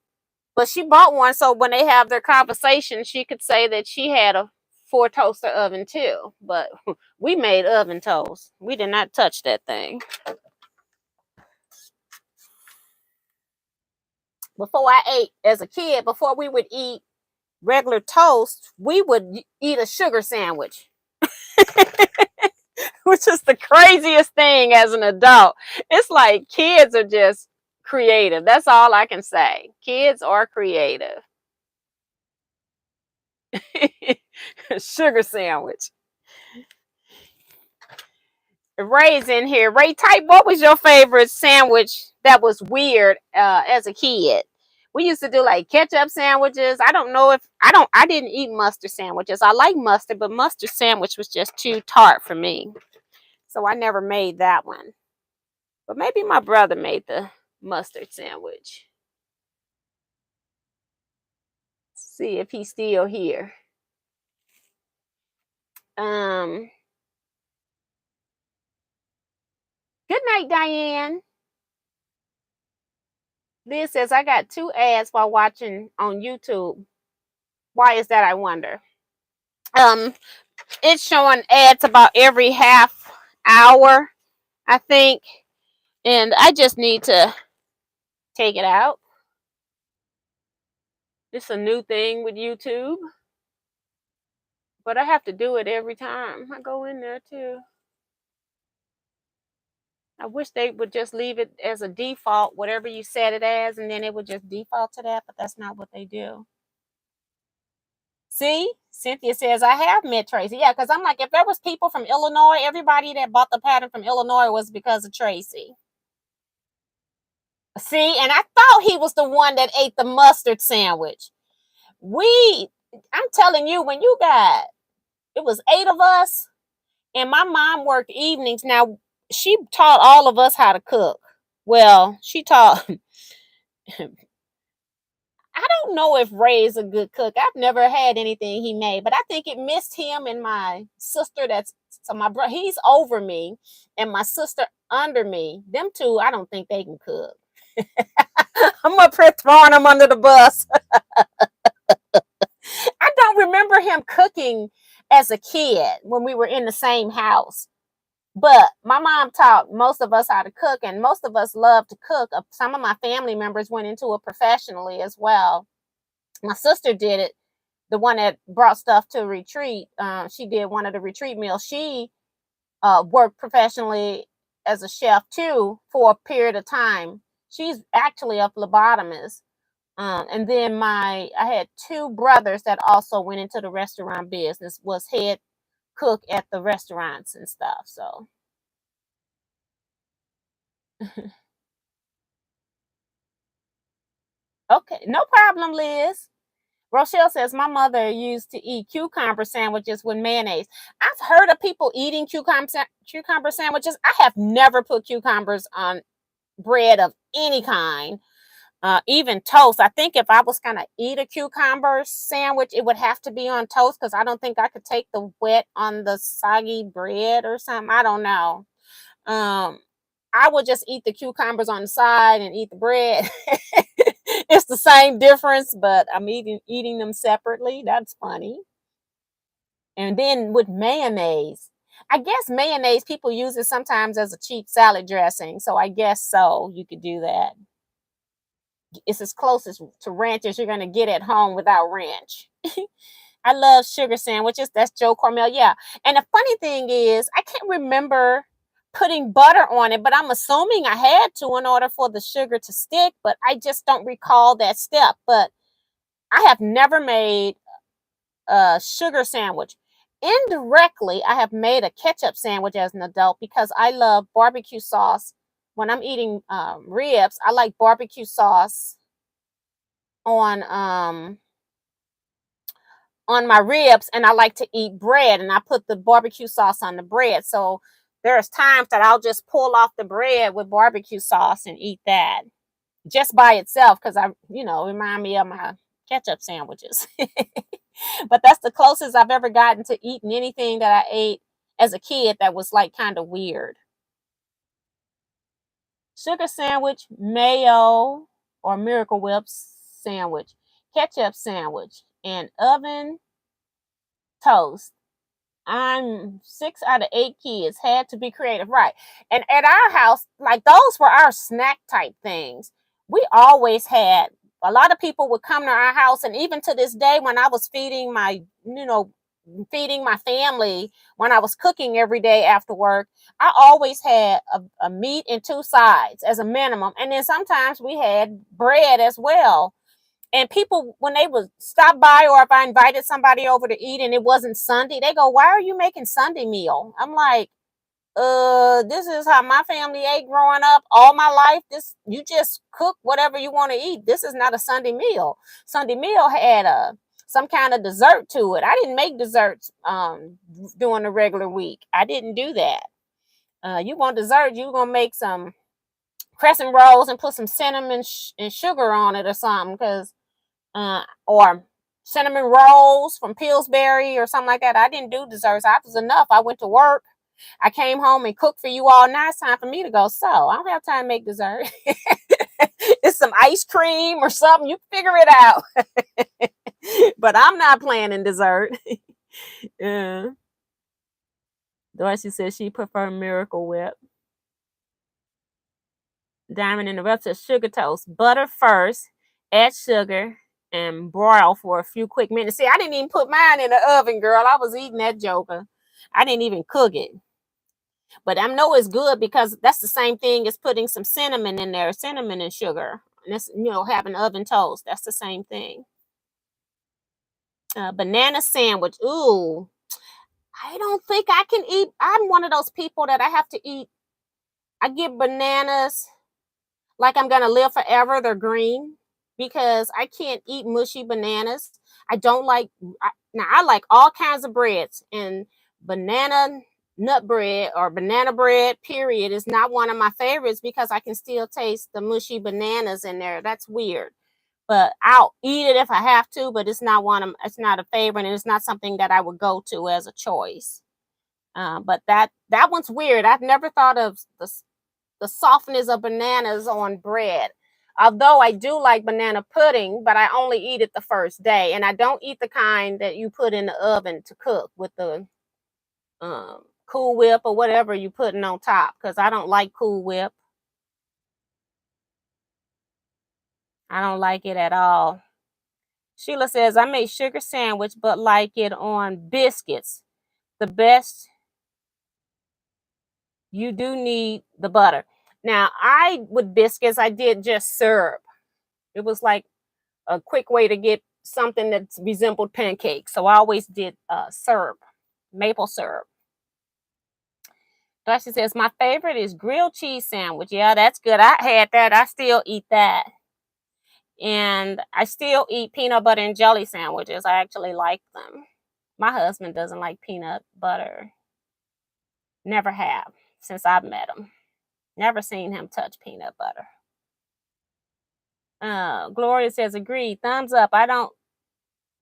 but she bought one, so when they have their conversation, she could say that she had a 4-toaster oven too. But we made oven toast. We did not touch that thing. Before I ate, as a kid, before we would eat regular toast, we would eat a sugar sandwich. Which is the craziest thing as an adult. It's like kids are just creative. That's all I can say. Kids are creative. Sugar sandwich. Ray's in here. Ray, type, what was your favorite sandwich that was weird as a kid? We used to do like ketchup sandwiches. I didn't eat mustard sandwiches. I like mustard, but mustard sandwich was just too tart for me. So I never made that one. But maybe my brother made the mustard sandwich. See if he's still here. Good night, Diane. Liz says, I got 2 ads while watching on YouTube. Why is that, I wonder? It's showing ads about every half hour, I think. And I just need to take it out. It's a new thing with YouTube. But I have to do it every time I go in there too. I wish they would just leave it as a default, whatever you set it as, and then it would just default to that, but that's not what they do. See? Cynthia says, I have met Tracy. Yeah, because I'm like, if there was people from Illinois, everybody that bought the pattern from Illinois was because of Tracy. See? And I thought he was the one that ate the mustard sandwich. I'm telling you, when it was 8 of us, and my mom worked evenings. Now, she taught all of us how to cook. Well, she taught. I don't know if Ray's a good cook. I've never had anything he made, but I think it missed him and my sister. That's so my brother. He's over me, and my sister under me. Them two, I don't think they can cook. I'm up here throwing them under the bus. I don't remember him cooking as a kid when we were in the same house. But my mom taught most of us how to cook, and most of us love to cook. Some of my family members went into it professionally as well. My sister did it, the one that brought stuff to retreat. She did one of the retreat meals. She worked professionally as a chef too for a period of time. She's actually a phlebotomist. And then I had two brothers that also went into the restaurant business, was head cook at the restaurants and stuff. So okay, no problem, Liz. Rochelle says, my mother used to eat cucumber sandwiches with mayonnaise. I've heard of people eating cucumber sandwiches. I have never put cucumbers on bread of any kind, even toast. I think if I was going to eat a cucumber sandwich, it would have to be on toast because I don't think I could take the wet on the soggy bread or something. I don't know. I would just eat the cucumbers on the side and eat the bread. It's the same difference, but I'm eating them separately. That's funny. And then with mayonnaise, I guess mayonnaise people use it sometimes as a cheap salad dressing. So I guess so. You could do that. It's as close to ranch as you're gonna get at home without ranch. I love sugar sandwiches. That's Joe Cormel. Yeah. And the funny thing is, I can't remember putting butter on it, but I'm assuming I had to in order for the sugar to stick, but I just don't recall that step. But I have never made a sugar sandwich. Indirectly, I have made a ketchup sandwich as an adult because I love barbecue sauce. When I'm eating ribs, I like barbecue sauce on my ribs, and I like to eat bread, and I put the barbecue sauce on the bread. So there's times that I'll just pull off the bread with barbecue sauce and eat that just by itself because remind me of my ketchup sandwiches. But that's the closest I've ever gotten to eating anything that I ate as a kid that was like kind of weird. Sugar sandwich, mayo or Miracle Whip sandwich, ketchup sandwich, and oven toast. I'm 6 out of 8 kids had to be creative, right? And at our house, like those were our snack type things. We always had a lot of people would come to our house, and even to this day, when I was feeding my family, when I was cooking every day after work, I always had a meat and 2 sides as a minimum, and then sometimes we had bread as well. And people, when they would stop by, or if I invited somebody over to eat and it wasn't Sunday, they go, "Why are you making Sunday meal?" I'm like, this is how my family ate growing up all my life. You just cook whatever you want to eat. This is not a Sunday meal. Sunday meal had some kind of dessert to it. I didn't make desserts during the regular week. I didn't do that. You want dessert, you're going to make some crescent rolls and put some cinnamon and sugar on it or something, because or cinnamon rolls from Pillsbury or something like that. I didn't do desserts. I was enough. I went to work. I came home and cooked for you all. Now it's time for me to go. So I don't have time to make dessert. It's some ice cream or something. You figure it out. But I'm not planning dessert. Yeah. Dorsey says she prefer Miracle Whip. Diamond in the Rough says sugar toast. Butter first, add sugar, and broil for a few quick minutes. See, I didn't even put mine in the oven, girl. I was eating that joker. I didn't even cook it. But I know it's good because that's the same thing as putting some cinnamon in there, cinnamon and sugar. And that's, having oven toast. That's the same thing. Banana sandwich. Ooh, I don't think I can eat. I'm one of those people that I have to eat. I get bananas like I'm going to live forever. They're green because I can't eat mushy bananas. I don't like, now I like all kinds of breads, and banana nut bread or banana bread, period, is not one of my favorites because I can still taste the mushy bananas in there. That's weird. But I'll eat it if I have to, but it's not it's not a favorite, and it's not something that I would go to as a choice. But that one's weird. I've never thought of the softness of bananas on bread. Although I do like banana pudding, but I only eat it the first day, and I don't eat the kind that you put in the oven to cook with the Cool Whip or whatever you putting on top, because I don't like Cool Whip. I don't like it at all. Sheila says, I made sugar sandwich, but like it on biscuits. The best, you do need the butter. Now, with biscuits, I did just syrup. It was like a quick way to get something that resembled pancakes. So I always did syrup, maple syrup. Darcy says, my favorite is grilled cheese sandwich. Yeah, that's good. I had that. I still eat that. And I still eat peanut butter and jelly sandwiches. I actually like them. My husband doesn't like peanut butter. Never have since I've met him. Never seen him touch peanut butter. Gloria says, agreed. Thumbs up. I don't.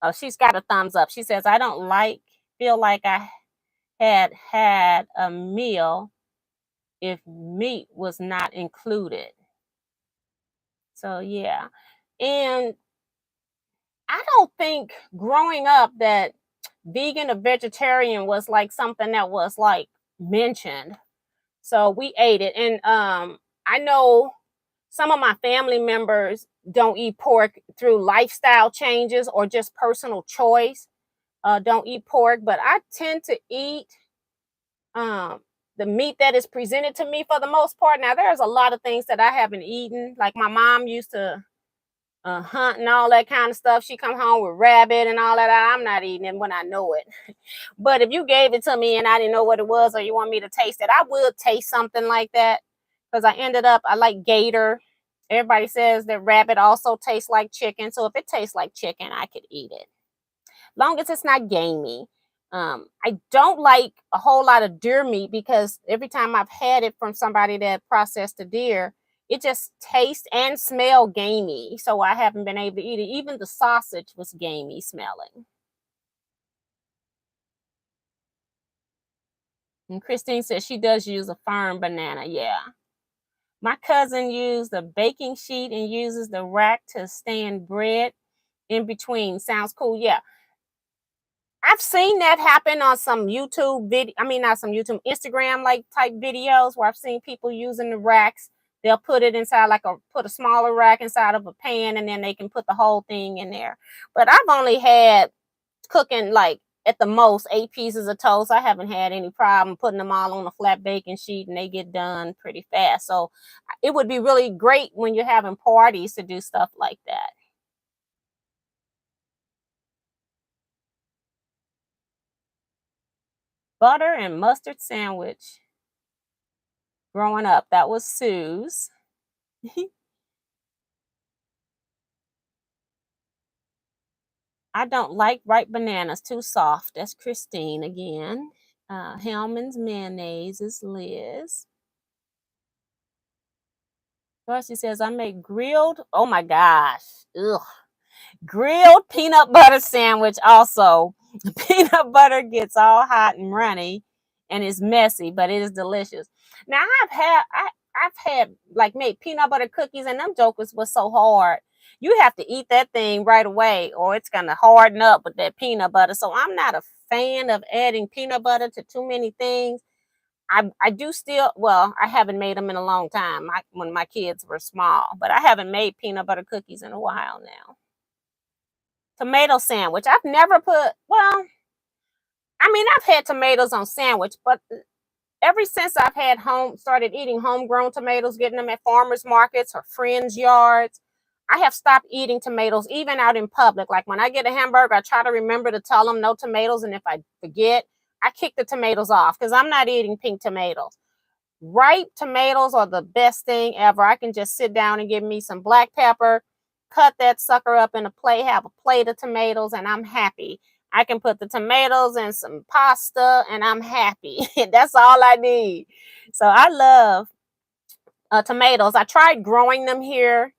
Oh, she's got a thumbs up. She says, I don't feel like I had a meal if meat was not included. So, yeah. And I don't think growing up that vegan or vegetarian was like something that was like mentioned. So we ate it. And I know some of my family members don't eat pork through lifestyle changes or just personal choice. Don't eat pork, but I tend to eat the meat that is presented to me for the most part. Now, there's a lot of things that I haven't eaten. Like my mom used to hunt and all that kind of stuff. She come home with rabbit and all that. I'm not eating it when I know it. But if you gave it to me and I didn't know what it was, or you want me to taste it, I would taste something like that. Because I like gator. Everybody says that rabbit also tastes like chicken. So if it tastes like chicken, I could eat it. Long as it's not gamey. I don't like a whole lot of deer meat because every time I've had it from somebody that processed a deer, it just tastes and smell gamey. So I haven't been able to eat it. Even the sausage was gamey smelling. And Christine says she does use a firm banana. Yeah. My cousin used a baking sheet and uses the rack to stand bread in between. Sounds cool. Yeah. I've seen that happen on some YouTube not some YouTube, Instagram like type videos where I've seen people using the racks. They'll put it inside put a smaller rack inside of a pan, and then they can put the whole thing in there. But I've only had cooking like at the most 8 pieces of toast. I haven't had any problem putting them all on a flat baking sheet, and they get done pretty fast. So it would be really great when you're having parties to do stuff like that. Butter and mustard sandwich. Growing up, that was Sue's. I don't like ripe bananas, too soft. That's Christine again. Hellman's mayonnaise is Liz. Darcy says, I make grilled, oh my gosh, ugh. Grilled peanut butter sandwich also. Peanut butter gets all hot and runny and it's messy, but it is delicious. Now I've had like made peanut butter cookies, and them jokers was so hard. You have to eat that thing right away or it's gonna harden up with that peanut butter. So I'm not a fan of adding peanut butter to too many things. I do still, well, I haven't made them in a long time when my kids were small, but I haven't made peanut butter cookies in a while now. Tomato sandwich. I've never I've had tomatoes on sandwich, but ever since I've started eating homegrown tomatoes, getting them at farmers markets or friends' yards, I have stopped eating tomatoes, even out in public. Like when I get a hamburger, I try to remember to tell them no tomatoes. And if I forget, I kick the tomatoes off because I'm not eating pink tomatoes. Ripe tomatoes are the best thing ever. I can just sit down and give me some black pepper, cut that sucker up in a plate, have a plate of tomatoes, and I'm happy. I can put the tomatoes and some pasta and I'm happy. That's all I need. So I love tomatoes. I tried growing them here.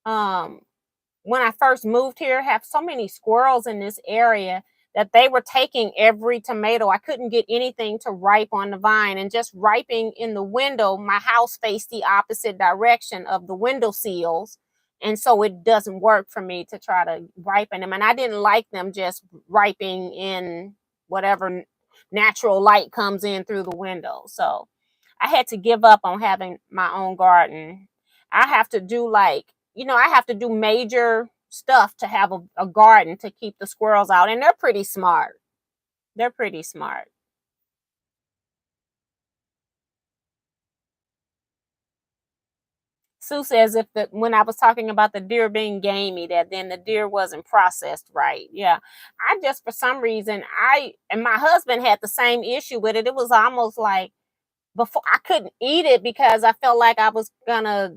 When I first moved here, have so many squirrels in this area that they were taking every tomato. I couldn't get anything to ripe on the vine, and just ripening in the window, my house faced the opposite direction of the window sills. And so it doesn't work for me to try to ripen them. And I didn't like them just ripening in whatever natural light comes in through the window. So I had to give up on having my own garden. I have to do I have to do major stuff to have a garden to keep the squirrels out. And they're pretty smart. They're pretty smart. Sue says when I was talking about the deer being gamey, that then the deer wasn't processed right. Yeah. I just, for some reason, and my husband had the same issue with it. It was almost like before I couldn't eat it because I felt like I was gonna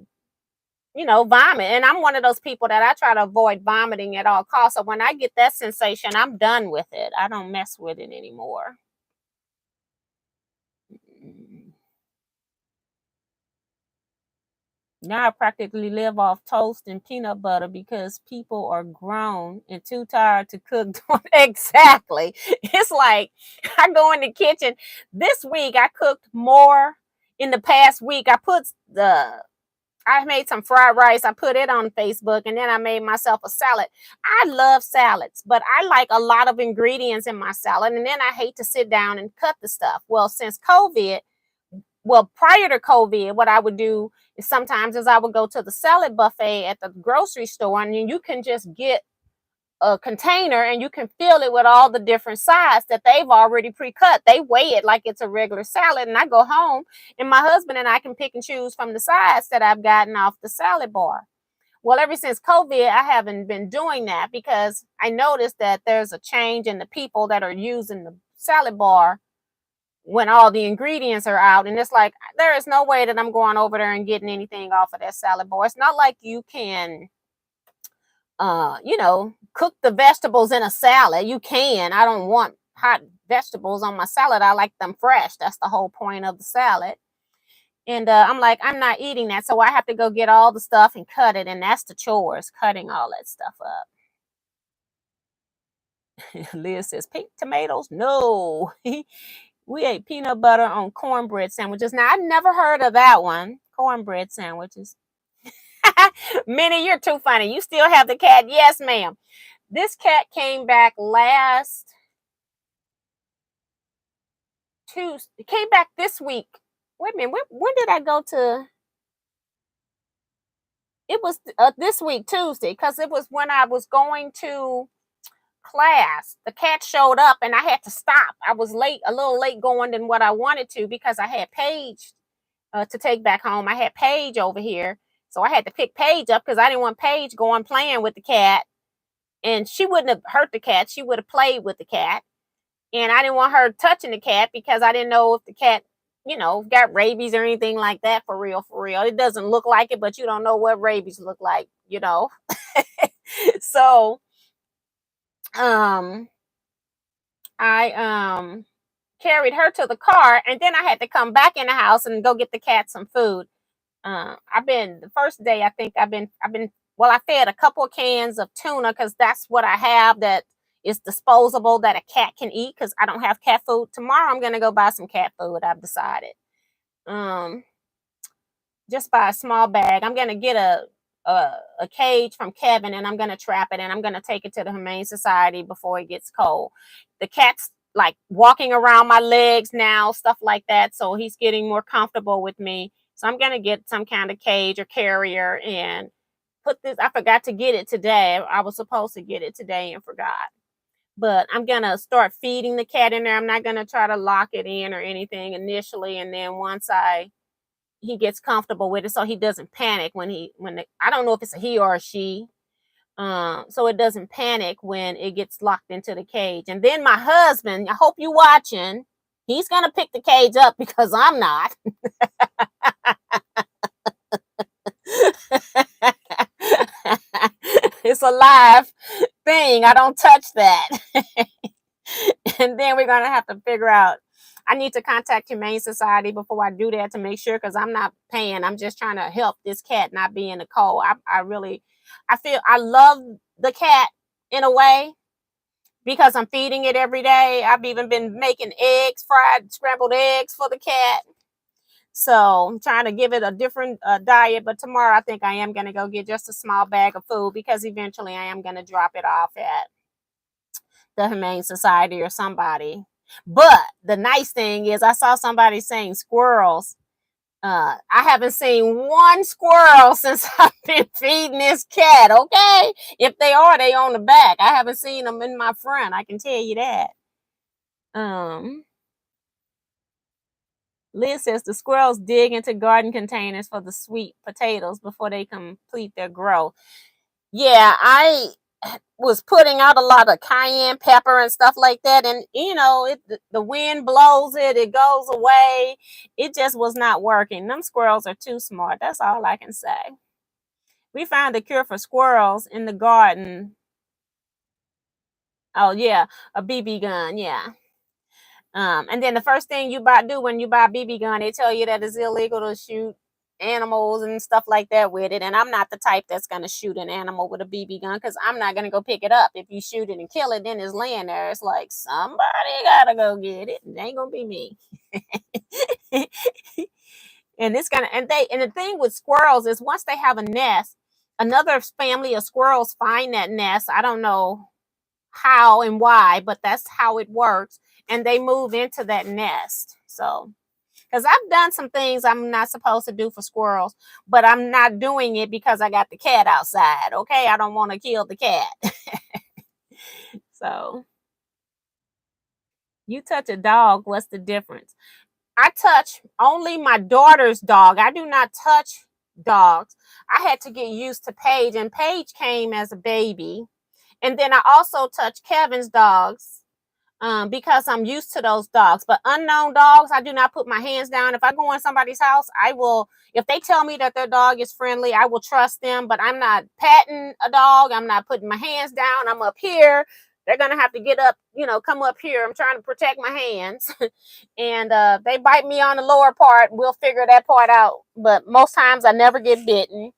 vomit. And I'm one of those people that I try to avoid vomiting at all costs. So when I get that sensation, I'm done with it. I don't mess with it anymore. Now I practically live off toast and peanut butter because people are grown and too tired to cook. Exactly. It's like I go in the kitchen. This week I cooked more. In the past week, I made some fried rice. I put it on Facebook, and then I made myself a salad. I love salads, but I like a lot of ingredients in my salad, and then I hate to sit down and cut the stuff. Well, prior to COVID, what I would do is sometimes I would go to the salad buffet at the grocery store, and you can just get a container and you can fill it with all the different sides that they've already pre-cut. They weigh it like it's a regular salad, and I go home and my husband and I can pick and choose from the sides that I've gotten off the salad bar. Well, ever since COVID, I haven't been doing that because I noticed that there's a change in the people that are using the salad bar when all the ingredients are out. And it's like, there is no way that I'm going over there and getting anything off of that salad bar. It's not like you can cook the vegetables in a salad. You can. I don't want hot vegetables on my salad. I like them fresh. That's the whole point of the salad. And I'm like, I'm not eating that. So I have to go get all the stuff and cut it. And that's the chores, cutting all that stuff up. Liz says, pink tomatoes? No. We ate peanut butter on cornbread sandwiches. Now, I've never heard of that one. Cornbread sandwiches. Minnie, you're too funny. You still have the cat? Yes, ma'am. This cat came back last Tuesday. It came back this week. Wait a minute. When did I go to? It was this week, Tuesday, because it was when I was going to class. The cat showed up and I had to stop. I was late, a little late going than what I wanted to because I had Paige to take back home. I had Paige over here. So I had to pick Paige up because I didn't want Paige going playing with the cat. And she wouldn't have hurt the cat. She would have played with the cat. And I didn't want her touching the cat because I didn't know if the cat, got rabies or anything like that for real, for real. It doesn't look like it, but you don't know what rabies look like, So, I carried her to the car, and then I had to come back in the house and go get the cat some food. The first day, I think I fed a couple of cans of tuna because that's what I have that is disposable that a cat can eat because I don't have cat food. Tomorrow, I'm going to go buy some cat food. I've decided. Just buy a small bag. I'm going to get a cage from Kevin, and I'm going to trap it, and I'm going to take it to the Humane Society before it gets cold. The cat's like walking around my legs now, stuff like that. So he's getting more comfortable with me. So I'm going to get some kind of cage or carrier and put this. I forgot to get it today. I was supposed to get it today and forgot. But I'm going to start feeding the cat in there. I'm not going to try to lock it in or anything initially. And then once he gets comfortable with it, so he doesn't panic I don't know if it's a he or a she. So it doesn't panic when it gets locked into the cage. And then my husband, I hope you're watching, he's going to pick the cage up because I'm not. It's a live thing. I don't touch that. And then we're going to have to figure out, I need to contact Humane Society before I do that to make sure, because I'm not paying. I'm just trying to help this cat not be in the cold. I feel I love the cat in a way, because I'm feeding it every day. I've even been making eggs, fried scrambled eggs for the cat. So I'm trying to give it a different diet. But tomorrow I think I am going to go get just a small bag of food, because eventually I am going to drop it off at the Humane Society or somebody. But the nice thing is, I saw somebody saying squirrels. I haven't seen one squirrel since I've been feeding this cat, okay? If they are, they on the back. I haven't seen them in my front, I can tell you that. Liz says the squirrels dig into garden containers for the sweet potatoes before they complete their growth. Yeah, I was putting out a lot of cayenne pepper and stuff like that, and the wind blows it, it goes away. It just was not working. Them squirrels are too smart. That's all I can say. We found a cure for squirrels in the garden. Oh yeah, a BB gun. Yeah. And then the first thing you do when you buy a BB gun, they tell you that it's illegal to shoot animals and stuff like that with it. And I'm not the type that's going to shoot an animal with a BB gun, because I'm not going to go pick it up. If you shoot it and kill it, then it's laying there. It's like, somebody got to go get it. It ain't going to be me. And the thing with squirrels is, once they have a nest, another family of squirrels find that nest. I don't know how and why, but that's how it works. And they move into that nest. So, because I've done some things I'm not supposed to do for squirrels, but I'm not doing it because I got the cat outside. Okay, I don't want to kill the cat. So, you touch a dog, what's the difference? I touch only my daughter's dog. I do not touch dogs. I had to get used to Paige, and Paige came as a baby. And then I also touch Kevin's dogs, because I'm used to those dogs. But unknown dogs, I do not put my hands down. If I go in somebody's house, I will, if they tell me that their dog is friendly, I will trust them. But I'm not patting a dog. I'm not putting my hands down. I'm up here. They're going to have to get up, come up here. I'm trying to protect my hands. And they bite me on the lower part. We'll figure that part out. But most times I never get bitten.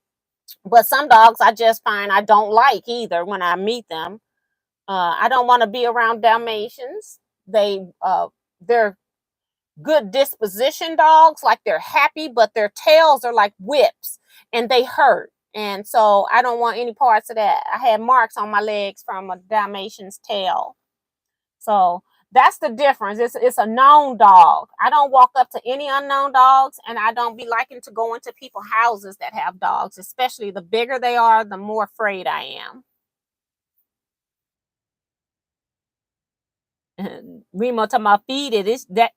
But some dogs I just find I don't like either when I meet them. I don't want to be around Dalmatians. They're good disposition dogs, like they're happy, but their tails are like whips and they hurt. And so I don't want any parts of that. I had marks on my legs from a Dalmatian's tail. So that's the difference. It's a known dog. I don't walk up to any unknown dogs, and I don't be liking to go into people's houses that have dogs, especially the bigger they are, the more afraid I am. Remo talking about feed it.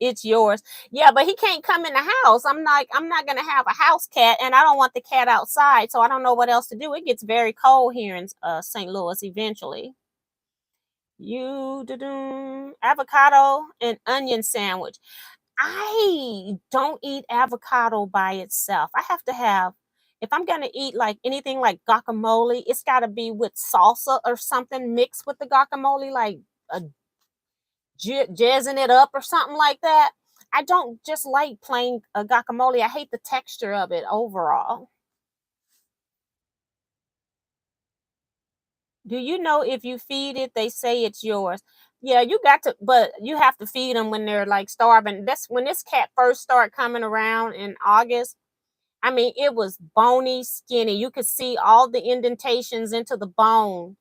It's yours. Yeah, but he can't come in the house. I'm not gonna have a house cat, and I don't want the cat outside, so I don't know what else to do. It gets very cold here in St. Louis eventually. Avocado and onion sandwich. I don't eat avocado by itself. I have to have, if I'm gonna eat like anything like guacamole, it's gotta be with salsa or something mixed with the guacamole, like a jazzing it up or something like that. I don't just like plain guacamole. I hate the texture of it overall. Do you know if you feed it, they say it's yours? Yeah, you got to, but you have to feed them when they're like starving. That's when this cat first started coming around in August. I mean, it was bony, skinny. You could see all the indentations into the bone.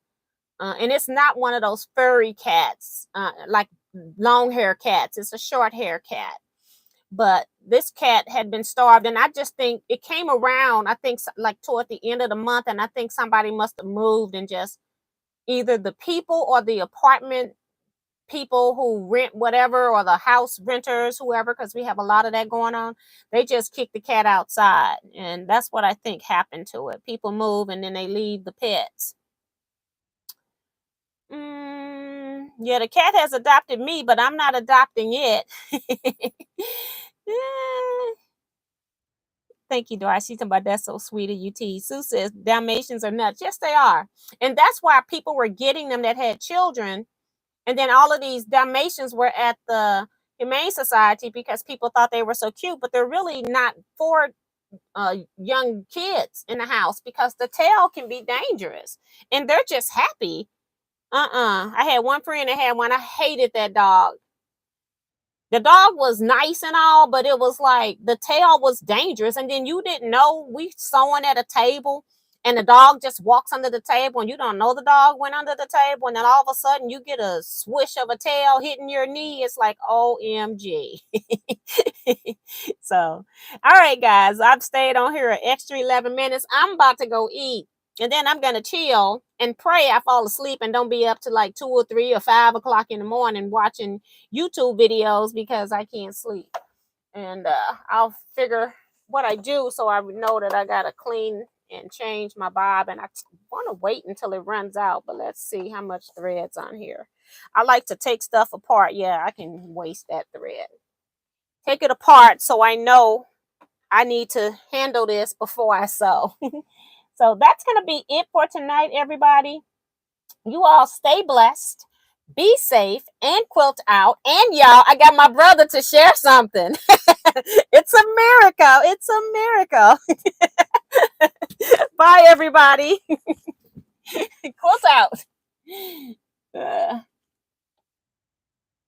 And it's not one of those furry cats, like long hair cats. It's a short hair cat. But this cat had been starved, and I just think it came around, I think, like toward the end of the month, and I think somebody must have moved, and just either the people or the apartment people who rent whatever, or the house renters, whoever, because we have a lot of that going on, they just kick the cat outside. And that's what I think happened to it. People move and then they leave the pets. Yeah, the cat has adopted me, but I'm not adopting it. Thank you, Doris. She's talking about that's so sweet of you, T. Sue says Dalmatians are nuts. Yes, they are. And that's why people were getting them that had children. And then all of these Dalmatians were at the Humane Society because people thought they were so cute, but they're really not for young kids in the house because the tail can be dangerous and they're just happy. I had one friend that had one. I hated that dog. The dog was nice and all, but it was like the tail was dangerous. And then you didn't know, we sewing at a table and the dog just walks under the table and you don't know the dog went under the table. And then all of a sudden you get a swish of a tail hitting your knee. It's like, OMG. So, all right, guys, I've stayed on here an extra 11 minutes. I'm about to go eat. And then I'm going to chill and pray I fall asleep and don't be up to like 2 or 3 or 5 o'clock in the morning watching YouTube videos because I can't sleep. And I'll figure what I do so I would know that I got to clean and change my bob. And I want to wait until it runs out. But let's see how much thread's on here. I like to take stuff apart. Yeah, I can waste that thread. Take it apart so I know I need to handle this before I sew. So that's going to be it for tonight, everybody. You all stay blessed, be safe, and quilt out. And y'all, I got my brother to share something. It's a miracle. It's a miracle. Bye, everybody. Quilt out.